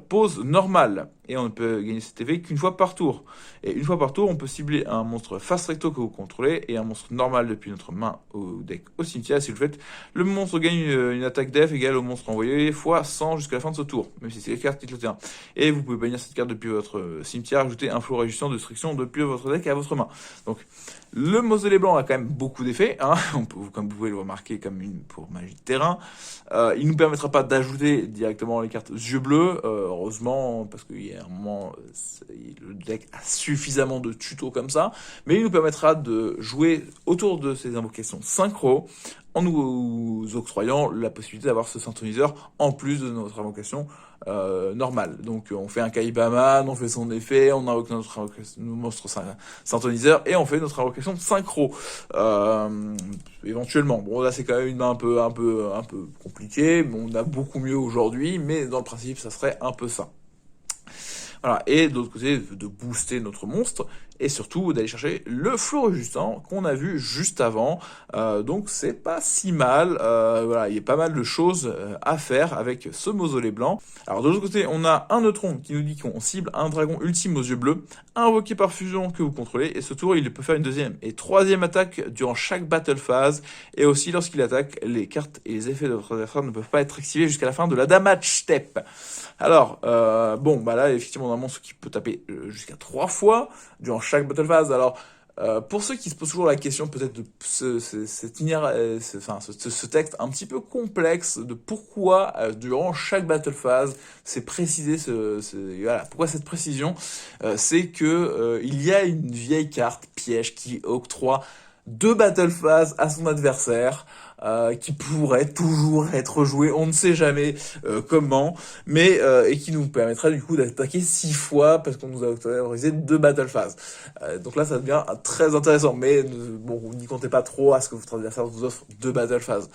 pause normale, et on ne peut gagner cet effet qu'une fois par tour. Et une fois par tour, on peut cibler un monstre face recto que vous contrôlez et un monstre normal depuis notre main au deck au cimetière. Si vous le faites, le monstre gagne une attaque def égale au monstre envoyé x 100 jusqu'à la fin de ce tour, même si c'est les cartes qui quittent le terrain. Et vous pouvez bannir cette carte depuis votre cimetière, ajouter un flot résistant de destruction depuis votre deck à votre main. Donc le mausolée blanc a quand même beaucoup d'effets, hein. Comme vous pouvez le remarquer, comme une pour magie de terrain. Il ne nous permettra pas d'ajouter directement les cartes yeux bleus, heureusement, parce qu'il y a un moment, le deck a suffisamment de tutos comme ça, mais il nous permettra de jouer autour de ces invocations synchro, en nous octroyant la possibilité d'avoir ce synthoniseur en plus de notre invocation normale. Donc on fait un Kaibaman, on fait son effet, on invoque notre monstre synthoniseur et on fait notre invocation synchro. Éventuellement, bon là c'est quand même une main un peu compliquée, bon, on a beaucoup mieux aujourd'hui, mais dans le principe ça serait un peu ça. Voilà, et de l'autre côté, de booster notre monstre, et surtout d'aller chercher le flot résistant qu'on a vu juste avant. Donc c'est pas si mal, voilà, il y a pas mal de choses à faire avec ce mausolée blanc. Alors de l'autre côté, on a un neutron qui nous dit qu'on cible un dragon ultime aux yeux bleus, invoqué par fusion que vous contrôlez, et ce tour il peut faire une deuxième et troisième attaque durant chaque battle phase, et aussi lorsqu'il attaque, les cartes et les effets de votre adversaire ne peuvent pas être activés jusqu'à la fin de la damage step. Alors, bon, bah là, effectivement, on a un monstre qui peut taper jusqu'à 3 fois durant chaque battle phase. Alors, pour ceux qui se posent toujours la question peut-être de ce texte un petit peu complexe de pourquoi durant chaque battle phase c'est précisé voilà, pourquoi cette précision, c'est que il y a une vieille carte piège qui octroie 2 battle phases à son adversaire, qui pourrait toujours être joué, on ne sait jamais comment, mais et qui nous permettra du coup d'attaquer 6 fois parce qu'on nous a autorisé 2 battle phases. Donc là ça devient très intéressant, mais bon, n'y comptez pas trop à ce que votre adversaire vous offre 2 battle phases.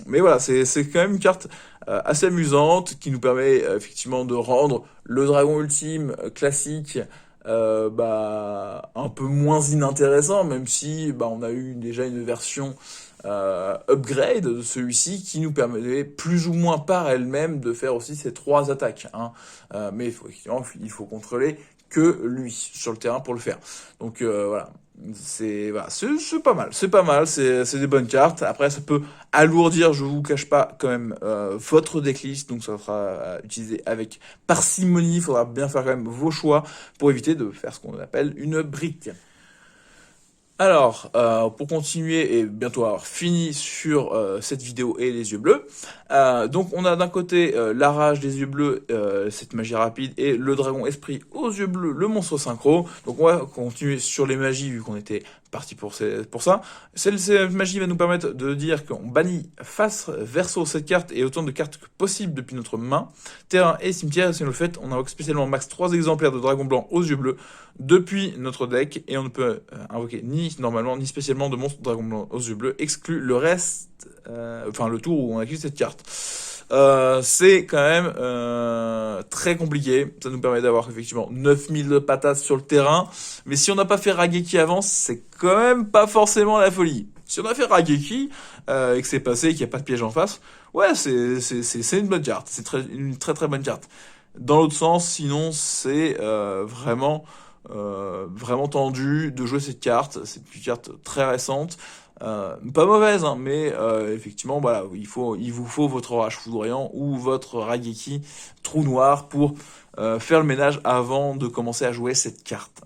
Mais voilà, c'est quand même une carte assez amusante qui nous permet effectivement de rendre le dragon ultime classique un peu moins inintéressant, même si on a eu déjà une version upgrade de celui-ci qui nous permettait plus ou moins par elle-même de faire aussi ces 3 attaques, hein. Mais il faut contrôler que lui sur le terrain pour le faire. Donc voilà, c'est pas mal, c'est des bonnes cartes. Après ça peut alourdir, je vous cache pas, quand même votre decklist, donc ça sera utilisé avec parcimonie. Il faudra bien faire quand même vos choix pour éviter de faire ce qu'on appelle une brique. Alors, pour continuer et bientôt avoir fini sur cette vidéo et les yeux bleus, donc on a d'un côté la rage des yeux bleus, cette magie rapide, et le dragon esprit aux yeux bleus, le monstre synchro. Donc on va continuer sur les magies vu qu'on était parti pour ça. Cette magie va nous permettre de dire qu'on bannit face verso cette carte et autant de cartes que possible depuis notre main, terrain et cimetière. Et si on le fait, on invoque spécialement max 3 exemplaires de dragon blanc aux yeux bleus depuis notre deck, et on ne peut invoquer ni normalement ni spécialement de monstre dragon blanc aux yeux bleus, exclut le reste, le tour où on active cette carte. C'est quand même très compliqué. Ça nous permet d'avoir effectivement 9000 de patates sur le terrain, mais si on n'a pas fait Raigeki avant, c'est quand même pas forcément la folie. Si on a fait Raigeki et que c'est passé, qu'il n'y a pas de piège en face, ouais, c'est une bonne carte. C'est une très très bonne carte. Dans l'autre sens, sinon c'est vraiment tendu de jouer cette carte. C'est une carte très récente. pas mauvaise, hein, mais effectivement, voilà, il vous faut votre orage foudroyant ou votre Raigeki trou noir pour faire le ménage avant de commencer à jouer cette carte.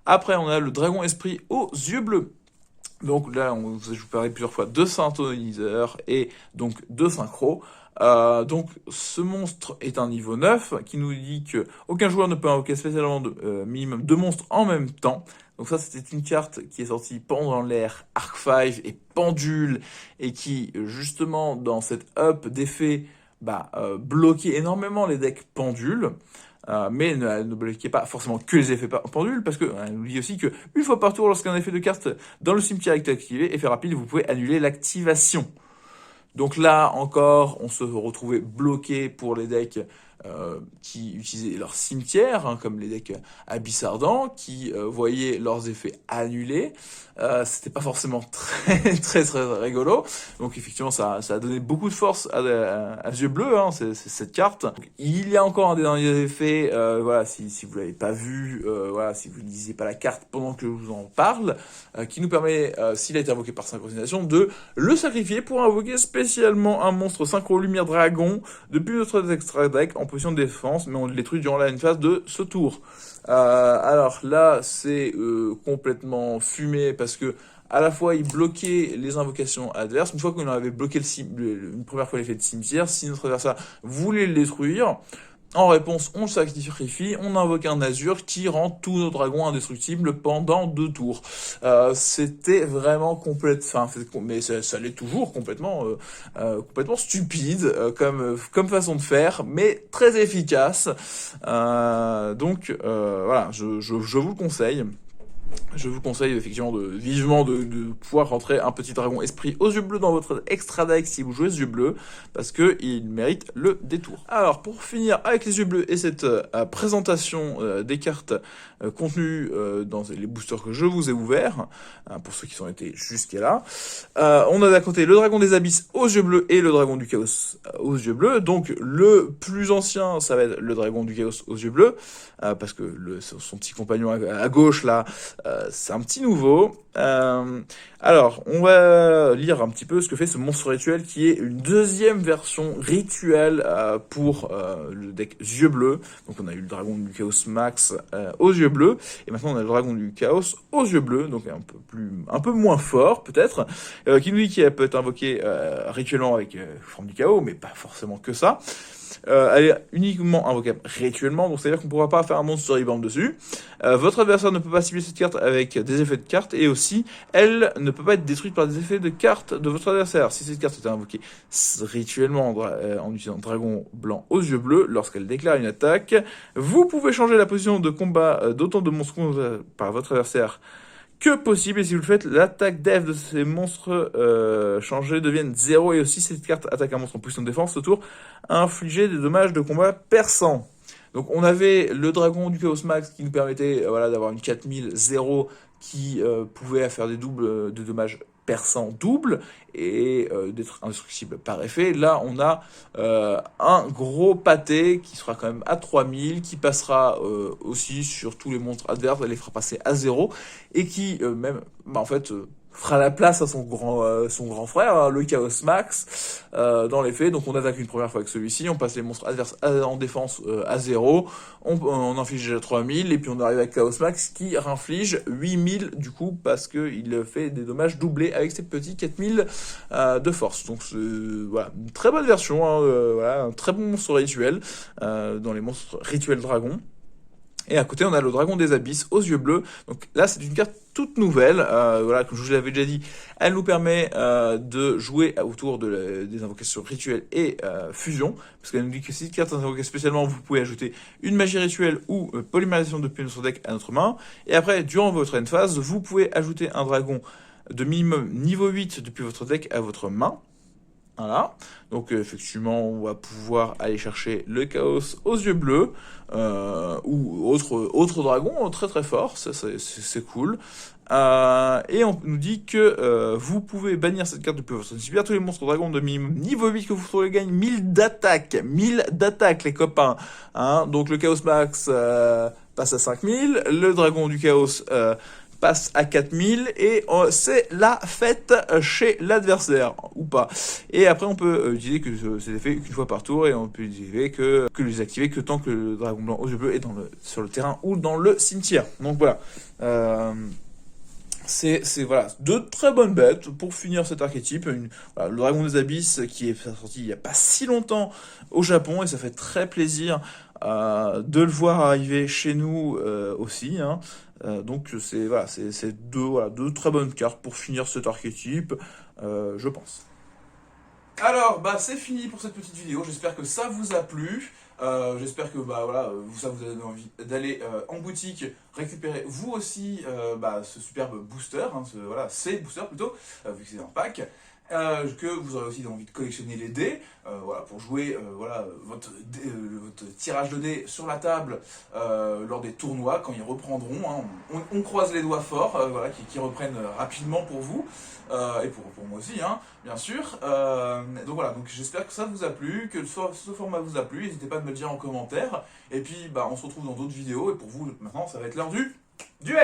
Après, on a le dragon esprit aux yeux bleus. Donc là, je vous parlais plusieurs fois de synthoniseur et donc de synchro. Donc ce monstre est un niveau 9 qui nous dit que aucun joueur ne peut invoquer spécialement minimum 2 monstres en même temps. Donc ça, c'était une carte qui est sortie pendant l'ère Arc 5 et Pendule et qui, justement, dans cette up d'effet, bloquait énormément les decks Pendule. Mais ne bloquez pas forcément que les effets pendules, parce que elle nous dit aussi que une fois par tour, lorsqu'un effet de carte dans le cimetière est activé, effet rapide, vous pouvez annuler l'activation. Donc là encore, on se retrouvait bloqué pour les decks qui utilisaient leur cimetière, hein, comme les decks Abyss Ardent, qui voyaient leurs effets annulés. C'était pas forcément très rigolo. Donc effectivement, ça a donné beaucoup de force à Yeux Bleus, hein, cette carte. Donc, il y a encore un des derniers effets, voilà, si vous l'avez pas vu, voilà, si vous ne lisiez pas la carte pendant que je vous en parle, qui nous permet, s'il a été invoqué par synchronisation, de le sacrifier pour invoquer spécialement un monstre synchro lumière dragon depuis notre extra deck en position de défense, mais on le détruit durant la phase de ce tour. Alors là, c'est complètement fumé parce que à la fois il bloquait les invocations adverses. Une fois qu'on avait bloqué une première fois l'effet de cimetière, si notre adversaire voulait le détruire, en réponse, on le sacrifie, on invoque un azur qui rend tous nos dragons indestructibles pendant 2 tours. C'était vraiment mais ça l'est toujours complètement stupide comme façon de faire, mais très efficace. Donc voilà, je vous le conseille. Je vous conseille effectivement vivement de pouvoir rentrer un petit dragon esprit aux yeux bleus dans votre extra deck si vous jouez aux yeux bleus, parce que il mérite le détour. Alors pour finir avec les yeux bleus et cette présentation des cartes contenues dans les boosters que je vous ai ouverts, pour ceux qui sont été jusqu'à là, on a d'un côté le dragon des abysses aux yeux bleus et le dragon du chaos aux yeux bleus. Donc le plus ancien, ça va être le dragon du chaos aux yeux bleus, parce que son petit compagnon à gauche là, c'est un petit nouveau. Alors, on va lire un petit peu ce que fait ce monstre rituel qui est une deuxième version rituelle pour le deck yeux bleus. Donc on a eu le dragon du chaos max aux yeux bleus, et maintenant on a le dragon du chaos aux yeux bleus, donc un peu moins fort peut-être, qui nous dit qu'il peut être invoqué rituellement avec forme du chaos, mais pas forcément que ça. Elle est uniquement invocable rituellement, donc c'est-à-dire qu'on ne pourra pas faire un monstre reborn dessus. Votre adversaire ne peut pas cibler cette carte avec des effets de carte, et aussi, elle ne peut pas être détruite par des effets de carte de votre adversaire. Si cette carte était invoquée rituellement en utilisant dragon blanc aux yeux bleus, lorsqu'elle déclare une attaque, vous pouvez changer la position de combat d'autant de monstres par votre adversaire que possible, et si vous le faites, l'attaque def de ces monstres changés deviennent 0, et aussi cette carte attaque un monstre en position de défense ce tour, infliger des dommages de combat perçants. Donc on avait le dragon du Chaos Max qui nous permettait d'avoir une 4000-0 qui pouvait faire des doubles de dommages perçants doubles et d'être indestructible par effet. Là on a un gros pâté qui sera quand même à 3000, qui passera aussi sur tous les monstres adverses, elle les fera passer à 0, et qui fera la place à son grand frère, hein, le Chaos Max, dans les faits. Donc on attaque une première fois avec celui-ci, on passe les monstres adverses en défense à 0, on inflige 3000, et puis on arrive avec Chaos Max qui inflige 8000 du coup, parce qu'il fait des dommages doublés avec ses petits 4000 de force. Donc voilà, une très bonne version, hein, un très bon monstre rituel dans les monstres rituels dragons. Et à côté, on a le dragon des abysses aux yeux bleus. Donc là, c'est une carte toute nouvelle. Comme je vous l'avais déjà dit, elle nous permet de jouer autour des invocations rituelles et fusion. Parce qu'elle nous dit que si cette carte est invoquée spécialement, vous pouvez ajouter une magie rituelle ou polymérisation depuis notre deck à notre main. Et après, durant votre end phase, vous pouvez ajouter un dragon de minimum niveau 8 depuis votre deck à votre main. Voilà, donc effectivement on va pouvoir aller chercher le chaos aux yeux bleus ou autre dragon très très fort, ça c'est cool. Et on nous dit que vous pouvez bannir cette carte depuis votre cimetière. Tous les monstres dragons de niveau 8 que vous trouvez gagnent 1000 d'attaque les copains, hein. Donc le chaos max passe à 5000, le dragon du chaos passe à 4000 et c'est la fête chez l'adversaire, ou pas. Et après on peut utiliser que cet effet qu'une fois par tour et on peut utiliser que les activer que tant que le dragon blanc aux yeux bleus est sur le terrain ou dans le cimetière. Donc voilà. C'est voilà, deux très bonnes bêtes pour finir cet archétype. Voilà, le dragon des abysses qui est sorti il n'y a pas si longtemps au Japon et ça fait très plaisir de le voir arriver chez nous aussi. Hein. Donc c'est voilà, c'est deux très bonnes cartes pour finir cet archétype, je pense. Alors, bah c'est fini pour cette petite vidéo, j'espère que ça vous a plu. J'espère que bah, voilà, ça vous a donné envie d'aller en boutique récupérer vous aussi ce superbe booster, hein, voilà, ces boosters plutôt, vu que c'est en pack. Que vous aurez aussi envie de collectionner les dés, voilà, pour jouer voilà, votre tirage de dés sur la table lors des tournois quand ils reprendront. Hein. On croise les doigts fort, voilà, qui reprennent rapidement pour vous et pour moi aussi, hein, bien sûr. Donc voilà, donc j'espère que ça vous a plu, que ce format vous a plu. N'hésitez pas à me le dire en commentaire. Et puis bah, on se retrouve dans d'autres vidéos. Et pour vous maintenant, ça va être l'heure du duel.